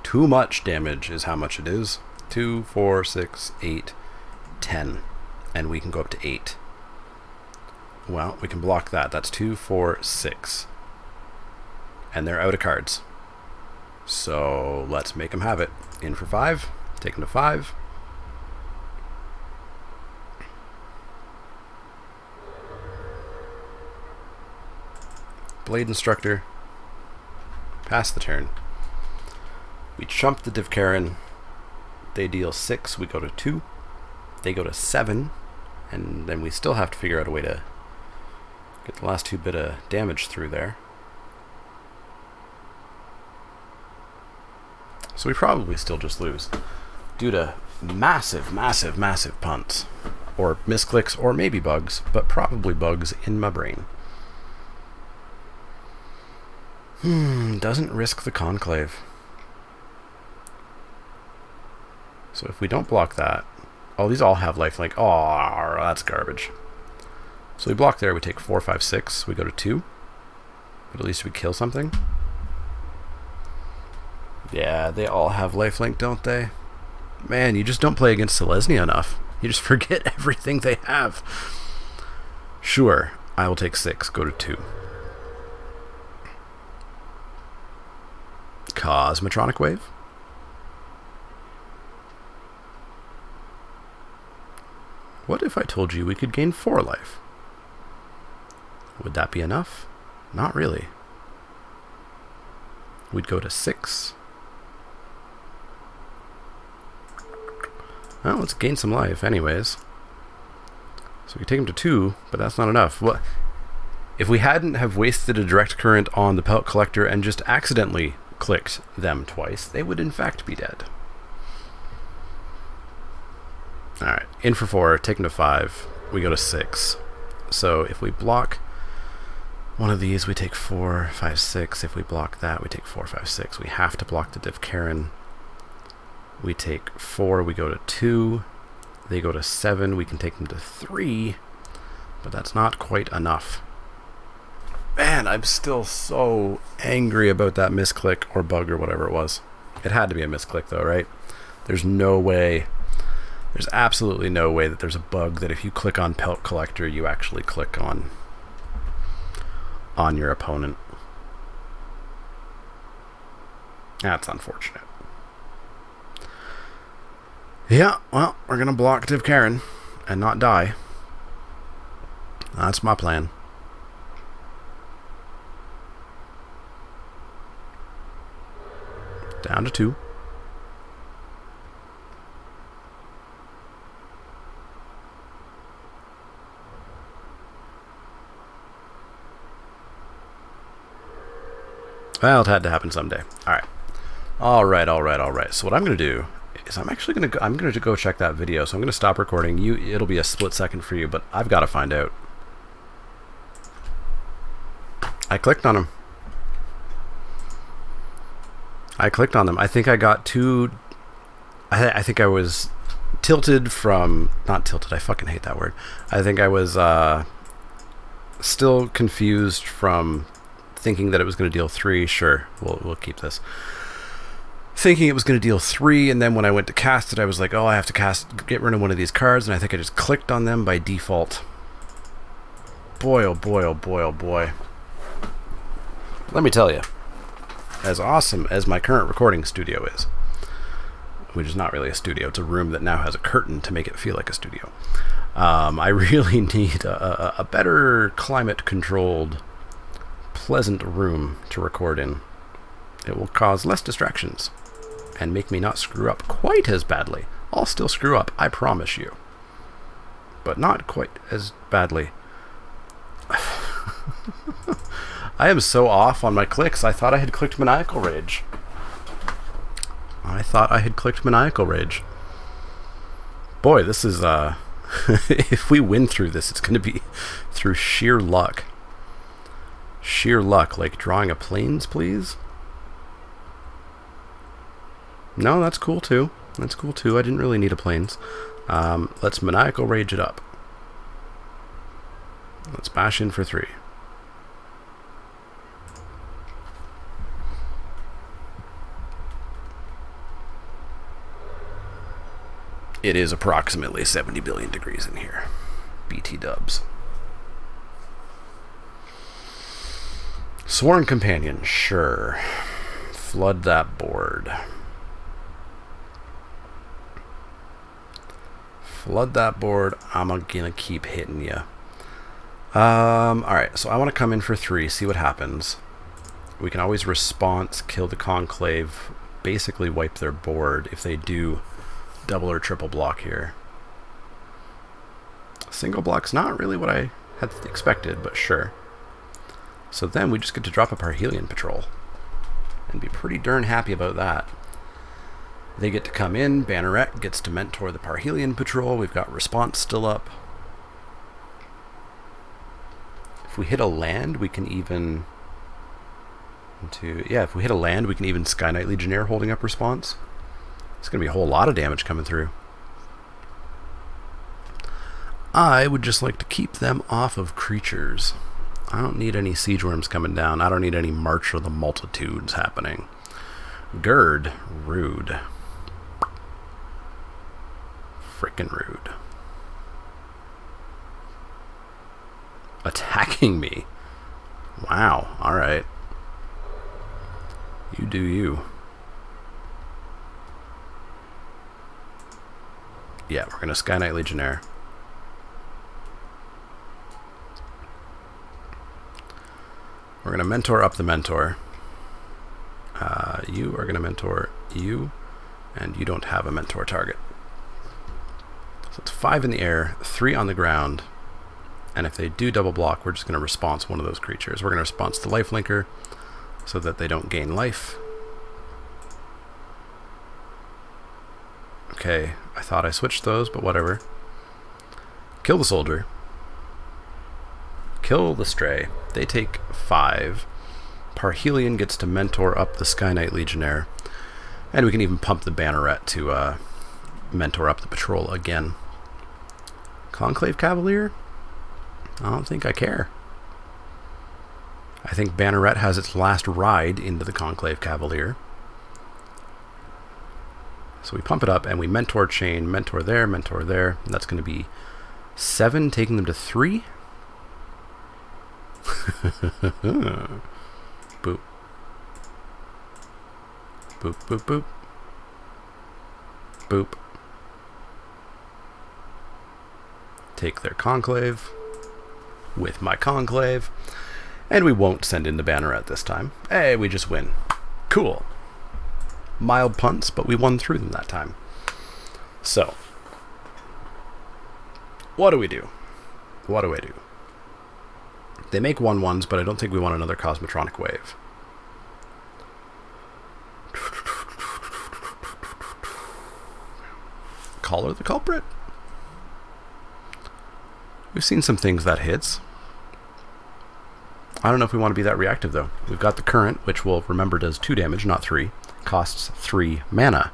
Too much damage is how much it is. 2, 4, 6, 8, 10. And we can go up to 8. Well, we can block that. That's 2, 4, 6. And they're out of cards. So let's make them have it. In for 5. Take them to 5. Blade Instructor. Pass the turn. We chump the DGGRN. They deal 6. We go to 2. They go to 7. And then we still have to figure out a way to get the last 2 bit of damage through there. So we probably still just lose due to massive punts. Or misclicks, or maybe bugs, but probably bugs in my brain. Doesn't risk the Conclave. So if we don't block that... Oh, these all have lifelink. Oh, that's garbage. So we block there, we take 4, 5, 6. We go to 2. But at least we kill something. Yeah, they all have lifelink, don't they? Man, you just don't play against Selesnya enough. You just forget everything they have. Sure, I will take 6, go to 2. Cosmotronic Wave. What if I told you we could gain 4 life? Would that be enough? Not really. We'd go to 6. Well, let's gain some life anyways. So we take them to 2, but that's not enough. What if we hadn't have wasted a direct current on the Pelt Collector and just accidentally clicked them twice? They would in fact be dead. Alright, in for 4, take them to 5. We go to 6. So if we block one of these, we take 4, 5, 6. If we block that, we take 4, 5, 6. We have to block the MTGGRN. We take 4, we go to 2. They go to 7, we can take them to 3. But that's not quite enough. Man, I'm still so angry about that misclick or bug or whatever it was. It had to be a misclick though, right? There's no way. There's absolutely no way that there's a bug that if you click on Pelt Collector, you actually click on your opponent. That's unfortunate. Yeah, well, we're going to block MTGGRN and not die. That's my plan. Down to 2. Well, it had to happen someday. All right. So what I'm going to do is I'm going to go check that video. So I'm going to stop recording. It'll be a split second for you, but I've got to find out. I clicked on them. I think I got too. I think I was tilted from. Not tilted. I fucking hate that word. I think I was still confused from thinking that it was going to deal 3. Sure, we'll keep this. Thinking it was going to deal 3, and then when I went to cast it, I was like, oh, I have to get rid of one of these cards, and I think I just clicked on them by default. Boy, oh boy, oh boy, oh boy. Let me tell you, as awesome as my current recording studio is, which is not really a studio, it's a room that now has a curtain to make it feel like a studio. I really need a better climate-controlled, pleasant room to record in. It will cause less distractions and make me not screw up quite as badly. I'll still screw up, I promise you, but not quite as badly. I am so off on my clicks. I thought I had clicked Maniacal Rage. Boy, this is if we win through this, it's going to be through sheer luck. Like drawing a plains, please. No, that's cool too. I didn't really need a plains. Let's Maniacal Rage it up. Let's bash in for 3. It is approximately 70 billion degrees in here. BT dubs. Sworn Companion, sure. Flood that board. I'm gonna keep hitting you. Alright, so I want to come in for 3, see what happens. We can always response, kill the Conclave, basically wipe their board if they do double or triple block here. Single block's not really what I had expected, but sure. So then we just get to drop a Parhelion Patrol and be pretty darn happy about that. They get to come in, Banneret gets to mentor the Parhelion Patrol, we've got response still up. If we hit a land, we can even if we hit a land, we can even Sky Knight Legionnaire holding up response. It's going to be a whole lot of damage coming through. I would just like to keep them off of creatures. I don't need any Siege Worms coming down. I don't need any March of the Multitudes happening. Gird, rude. Frickin' rude. Attacking me. Wow, alright. You do you. Yeah, we're going to Sky Knight Legionnaire. We're going to mentor up the mentor. You are going to mentor you, and you don't have a mentor target. So it's 5 in the air, 3 on the ground. And if they do double block, we're just going to response one of those creatures. We're going to response the lifelinker so that they don't gain life. Okay, I thought I switched those, but whatever. Kill the soldier. Kill the stray. They take 5. Parhelion gets to mentor up the Sky Knight Legionnaire. And we can even pump the Banneret to mentor up the patrol again. Conclave Cavalier? I don't think I care. I think Banneret has its last ride into the Conclave Cavalier. So we pump it up and we mentor chain, mentor there, and that's going to be 7, taking them to 3. Boop. Boop, boop, boop. Boop. Take their Conclave with my Conclave, and we won't send in the Banneret this time. Hey, we just win. Cool. Mild punts, but we won through them that time. So, what do we do? What do I do? They make 1/1s, but I don't think we want another Cosmotronic Wave. Collar the culprit? We've seen some things that hits. I don't know if we want to be that reactive, though. We've got the current, which we'll remember does 2 damage, not 3. Costs 3 mana.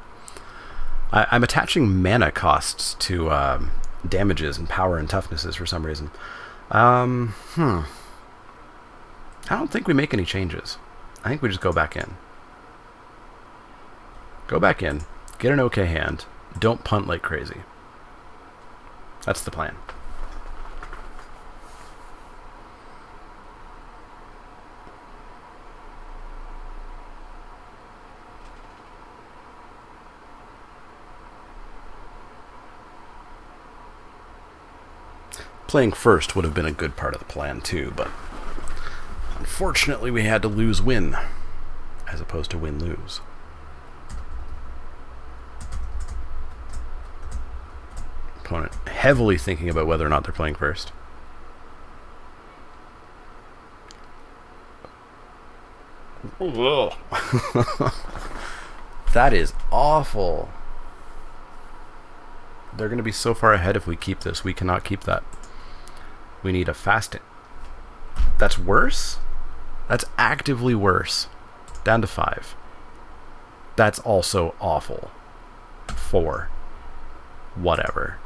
I'm attaching mana costs to damages and power and toughnesses for some reason. I don't think we make any changes. I think we just go back in. Go back in, get an okay hand, don't punt like crazy. That's the plan. Playing first would have been a good part of the plan too, but unfortunately we had to lose-win as opposed to win-lose. Opponent heavily thinking about whether or not they're playing first. That is awful. They're going to be so far ahead if we keep this. We cannot keep that. We need a fast... That's worse? That's actively worse. Down to 5. That's also awful. 4. Whatever.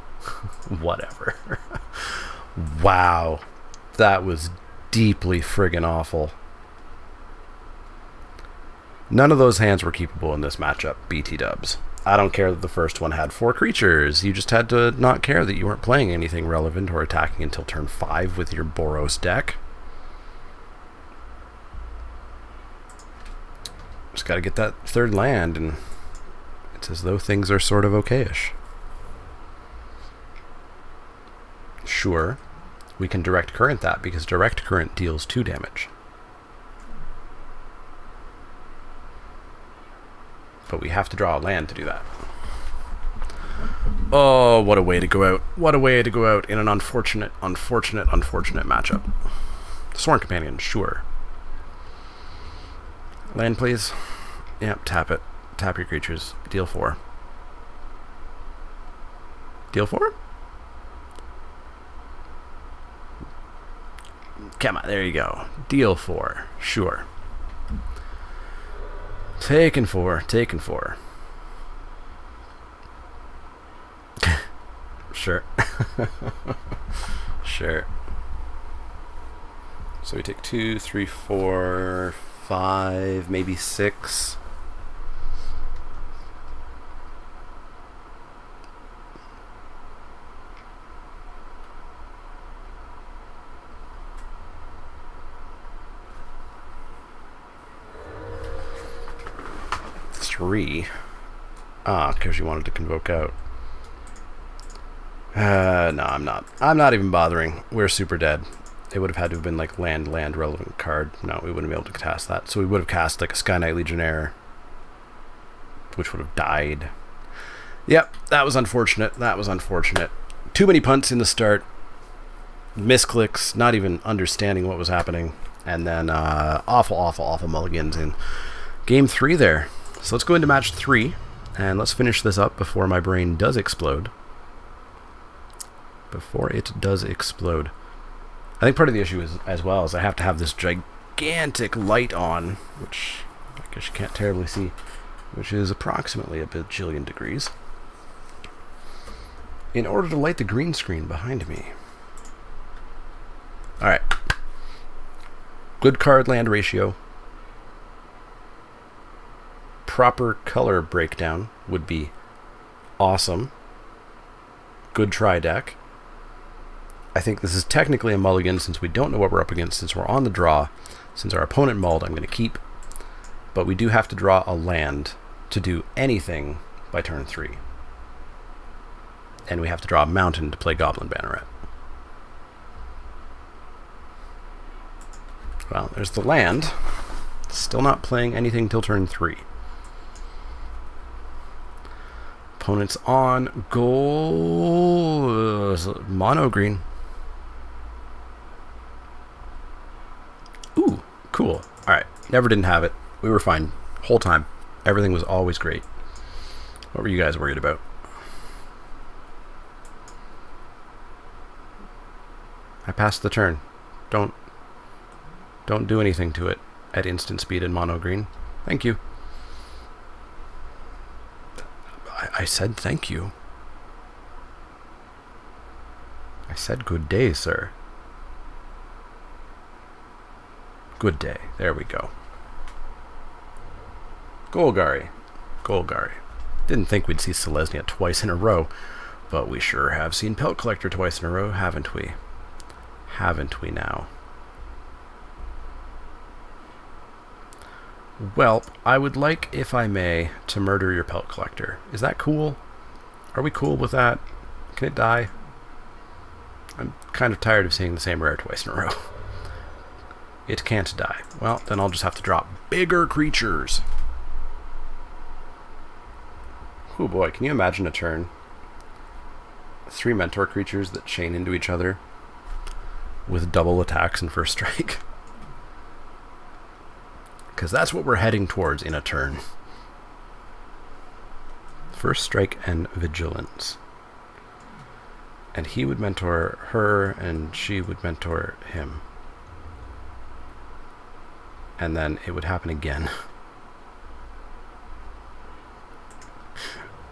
Whatever. Wow. That was deeply friggin' awful. None of those hands were keepable in this matchup, BT dubs. I don't care that the first one had 4 creatures. You just had to not care that you weren't playing anything relevant or attacking until turn 5 with your Boros deck. Just gotta get that 3rd land, and it's as though things are sort of okayish. Sure, we can direct current that, because direct current deals 2 damage. But we have to draw a land to do that. Oh, what a way to go out. What a way to go out in an unfortunate matchup. Sworn Companion, sure. Land, please. Yep, tap it. Tap your creatures. Deal 4. Deal 4? Come on, there you go. Deal 4. Sure. Taken 4. Taken 4. Sure. Sure. So we take 2, 3, 4, 5, maybe 6. Because you wanted to convoke out. No, I'm not. I'm not even bothering. We're super dead. It would have had to have been like land relevant card. No, we wouldn't be able to cast that. So we would have cast like a Sky Knight Legionnaire, which would have died. Yep, that was unfortunate. That was unfortunate. Too many punts in the start. misclicks, not even understanding what was happening, and then awful mulligans in game 3 there. So let's go into match 3, and let's finish this up before my brain does explode. Before it does explode. I think part of the issue is, as well, is I have to have this gigantic light on, which I guess you can't terribly see, which is approximately a bajillion degrees, in order to light the green screen behind me. Alright. Good card land ratio. Proper color breakdown would be awesome. Good try deck. I think this is technically a mulligan since we don't know what we're up against, since we're on the draw. Since our opponent mulled, I'm going to keep. But we do have to draw a land to do anything by turn 3. And we have to draw a mountain to play Goblin Banneret. Well, there's the land. Still not playing anything till turn 3. Opponent's on goal. Mono green. Ooh, cool. Alright, never didn't have it. We were fine. Whole time. Everything was always great. What were you guys worried about? I passed the turn. Don't do anything to it at instant speed in mono green. Thank you. I said thank you. I said good day, sir. Good day. There we go. Golgari. Golgari. Didn't think we'd see Selesnya twice in a row, but we sure have seen Pelt Collector twice in a row, haven't we? Haven't we now? Well, I would like, if I may, to murder your Pelt Collector. Is that cool? Are we cool with that? Can it die? I'm kind of tired of seeing the same rare twice in a row. It can't die. Well, then I'll just have to drop bigger creatures. Oh boy, can you imagine a turn? 3 mentor creatures that chain into each other with double attacks and first strike. Because that's what we're heading towards in a turn. First strike and vigilance. And he would mentor her, and she would mentor him. And then it would happen again.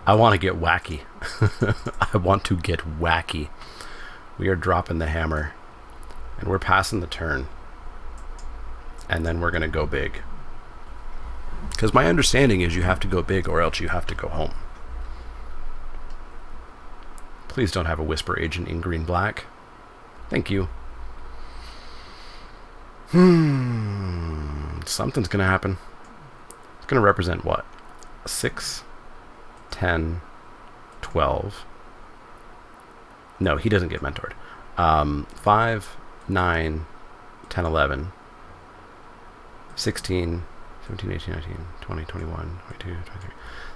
I want to get wacky. I want to get wacky. We are dropping the hammer. And we're passing the turn. And then we're going to go big. Because my understanding is you have to go big or else you have to go home. Please don't have a Whisper Agent in green-black. Thank you. Something's going to happen. It's going to represent what? 6, 10, 12. No, he doesn't get mentored. 5, 9, 10, 11, 16, 17, 18, 19, 20, 21, 22, 23.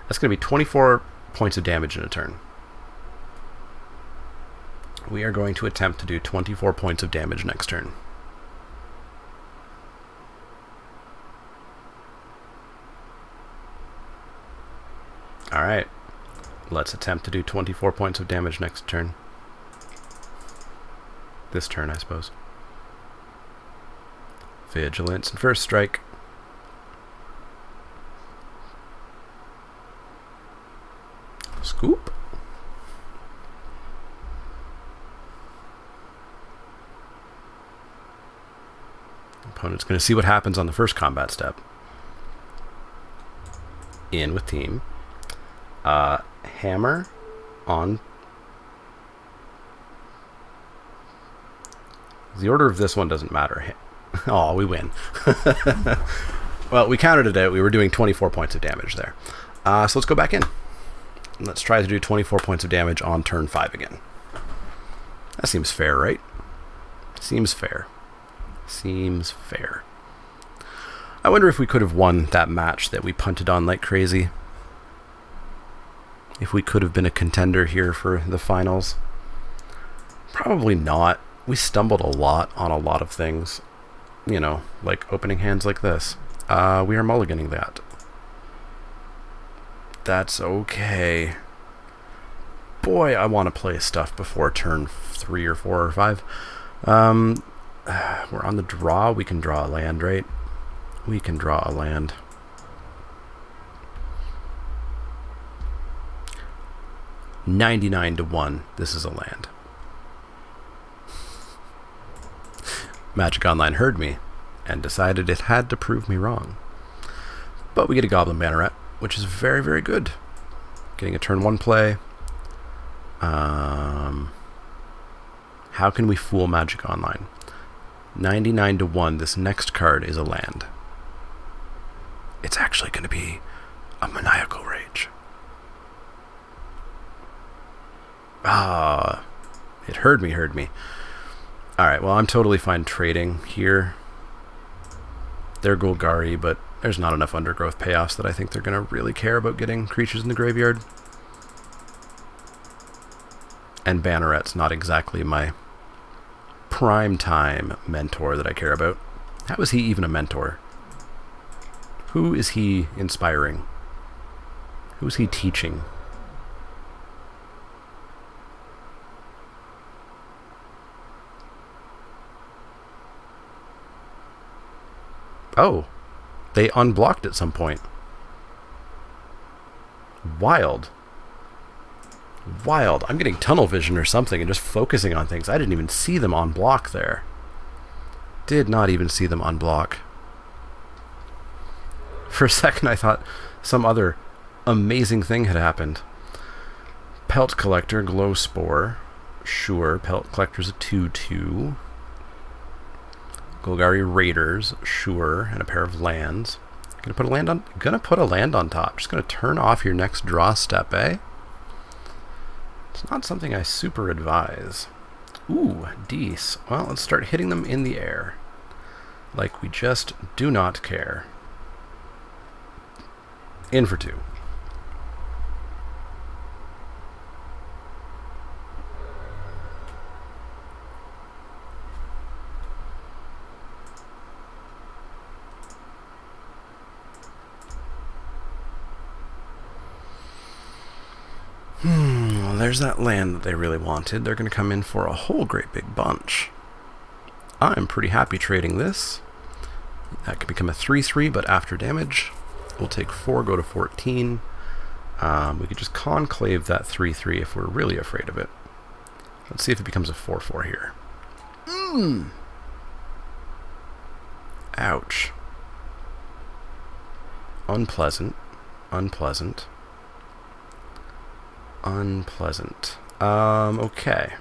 That's going to be 24 points of damage in a turn. We are going to attempt to do 24 points of damage next turn. Alright. Let's attempt to do 24 points of damage next turn. This turn, I suppose. Vigilance and first strike. Scoop. Opponent's going to see what happens on the first combat step. In with team. Hammer on. The order of this one doesn't matter. Oh, we win. Well, we counted it out. We were doing 24 points of damage there. So let's go back in. Let's try to do 24 points of damage on turn 5 again. That seems fair, right? Seems fair. Seems fair. I wonder if we could have won that match that we punted on like crazy. If we could have been a contender here for the finals. Probably not. We stumbled a lot on a lot of things. You know, like opening hands like this. We are mulliganing that. That's okay. Boy, I want to play stuff before turn 3 or 4 or 5. We're on the draw. We can draw a land, right? We can draw a land. $99-1. This is a land. Magic Online heard me and decided it had to prove me wrong. But we get a Goblin Banneret, which is very, very good. Getting a turn 1 play. How can we fool Magic Online? 99-1. This next card is a land. It's actually going to be a Maniacal Rage. It heard me. Alright, well, I'm totally fine trading here. They're Golgari, but there's not enough Undergrowth payoffs that I think they're going to really care about getting creatures in the graveyard. And Banneret's not exactly my prime time mentor that I care about. How is he even a mentor? Who is he inspiring? Who is he teaching? Oh, they unblocked at some point. Wild. I'm getting tunnel vision or something and just focusing on things. I didn't even see them on block there. Did not even see them unblock. For a second I thought some other amazing thing had happened. Pelt Collector, Glow Spore. Sure, Pelt Collector's a 2/2. Golgari Raiders, sure, and a pair of lands. Gonna put a land on top. Just gonna turn off your next draw step, eh? It's not something I super advise. Ooh, Dees. Well, let's start hitting them in the air. Like we just do not care. In for 2. Well, there's that land that they really wanted. They're going to come in for a whole great big bunch. I'm pretty happy trading this. That can become a 3/3, but after damage, we'll take 4, go to 14. We could just conclave that 3/3 if we're really afraid of it. Let's see if it becomes a 4/4 here. Ouch. Unpleasant. Okay.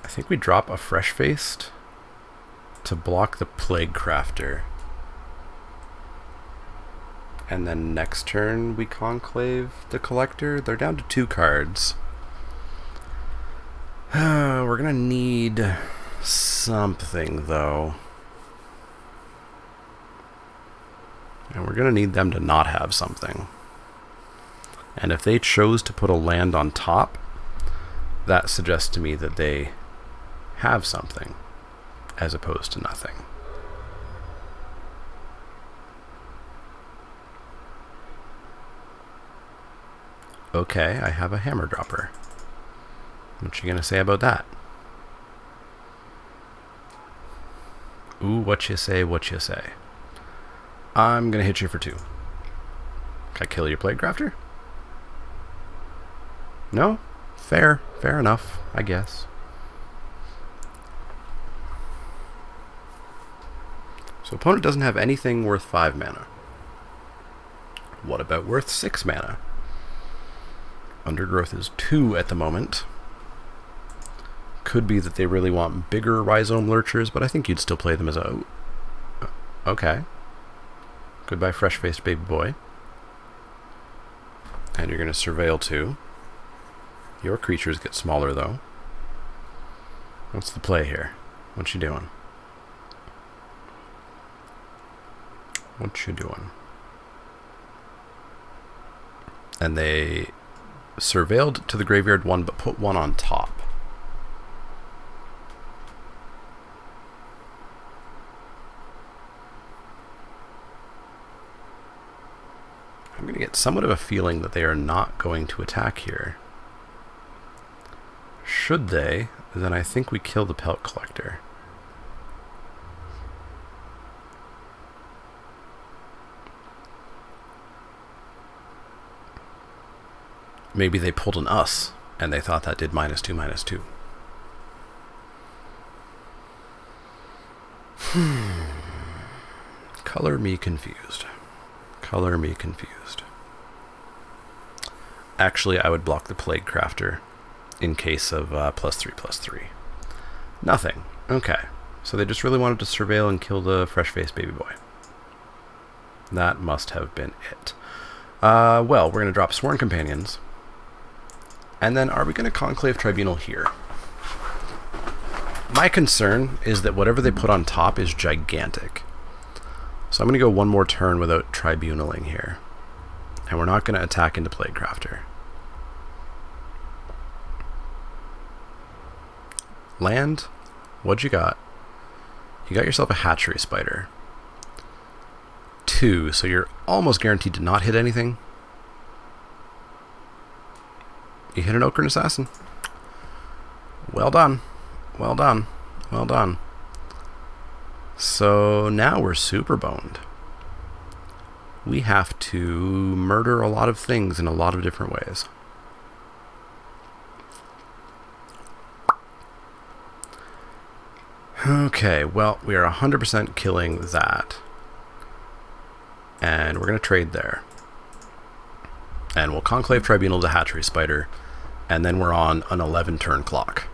I think we drop a Fresh-Faced to block the Plague Crafter. And then next turn we conclave the Collector. They're down to 2 cards. We're gonna need something, though. And we're gonna need them to not have something. And if they chose to put a land on top, that suggests to me that they have something, as opposed to nothing. Okay, I have a Hammer Dropper. What you gonna say about that? Ooh, what you say? I'm gonna hit you for 2. Can I kill your Plague Crafter? No? Fair enough, I guess. So opponent doesn't have anything worth 5 mana. What about worth 6 mana? Undergrowth is 2 at the moment. Could be that they really want bigger Rhizome Lurchers, but I think you'd still play them as a... Okay. Goodbye, Fresh-Faced Baby Boy. And you're going to Surveil 2. Your creatures get smaller, though. What's the play here? What you doing? What you doing? And they surveilled to the graveyard 1, but put 1 on top. I'm going to get somewhat of a feeling that they are not going to attack here. Should they, then I think we kill the Pelt Collector. Maybe they pulled an us, and they thought that did -2/-2. Color me confused. Color me confused. Actually, I would block the Plague Crafter in case of +3/+3. Nothing. Okay. So they just really wanted to surveil and kill the fresh-faced baby boy. That must have been it. Well, we're going to drop Sworn Companions. And then are we going to Conclave Tribunal here? My concern is that whatever they put on top is gigantic. So I'm going to go one more turn without tribunaling here. And we're not going to attack into Plague Crafter. Land? What'd you got? You got yourself a Hatchery Spider. 2, so you're almost guaranteed to not hit anything. You hit an Ochre Assassin. Well done. Well done. Well done. So now we're super boned. We have to murder a lot of things in a lot of different ways. Okay, well, we are 100% killing that. And we're going to trade there. And we'll Conclave Tribunal the Hatchery Spider. And then we're on an 11-turn clock.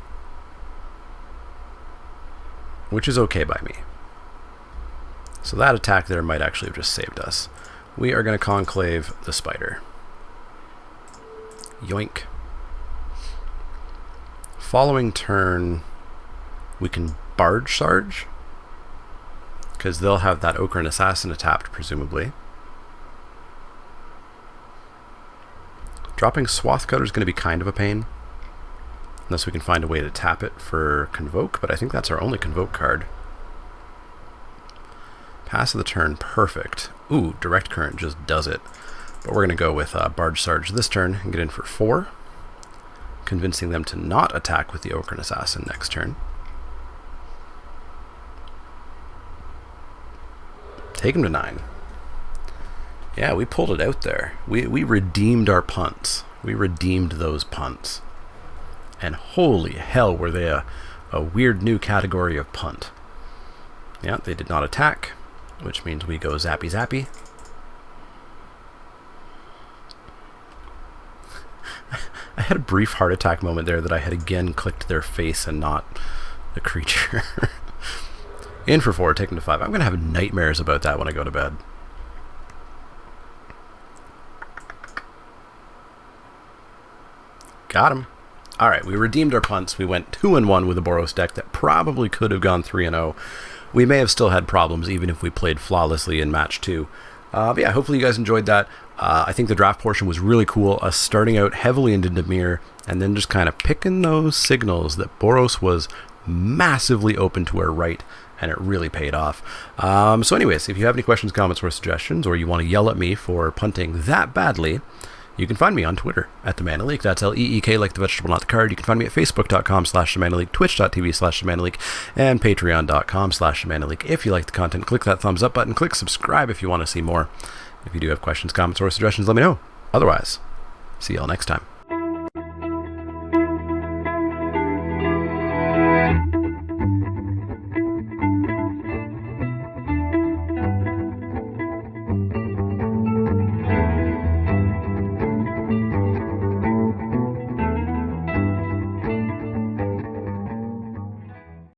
Which is okay by me. So that attack there might actually have just saved us. We are going to Conclave the Spider. Yoink. Following turn, we can Barge Sarge. Because they'll have that Ochre and Assassin tapped, presumably. Dropping Swathcutter is going to be kind of a pain. Unless we can find a way to tap it for Convoke, but I think that's our only Convoke card. Pass of the turn, perfect. Ooh, Direct Current just does it. But we're going to go with Barge Sarge this turn and get in for 4. Convincing them to not attack with the Ochre and Assassin next turn. Take him to 9. Yeah, we pulled it out there. We redeemed our punts. We redeemed those punts. And holy hell, were they a weird new category of punt. Yeah, they did not attack, which means we go zappy zappy. I had a brief heart attack moment there that I had again clicked their face and not the creature. In for 4, taking to 5. I'm going to have nightmares about that when I go to bed. Got him. Alright, we redeemed our punts. We went 2-1 with a Boros deck that probably could have gone 3-0. We may have still had problems even if we played flawlessly in match 2. But yeah, hopefully you guys enjoyed that. I think the draft portion was really cool. Us starting out heavily into Dimir and then just kind of picking those signals that Boros was massively open to our right, and it really paid off. So anyways, if you have any questions, comments, or suggestions, or you want to yell at me for punting that badly, you can find me on Twitter at @TheManaLeek. That's L-E-E-K, like the vegetable, not the card. You can find me at Facebook.com/TheManaLeek, Twitch.tv/TheManaLeek, and Patreon.com/TheManaLeek. If you like the content, click that thumbs up button. Click subscribe if you want to see more. If you do have questions, comments, or suggestions, let me know. Otherwise, see y'all next time.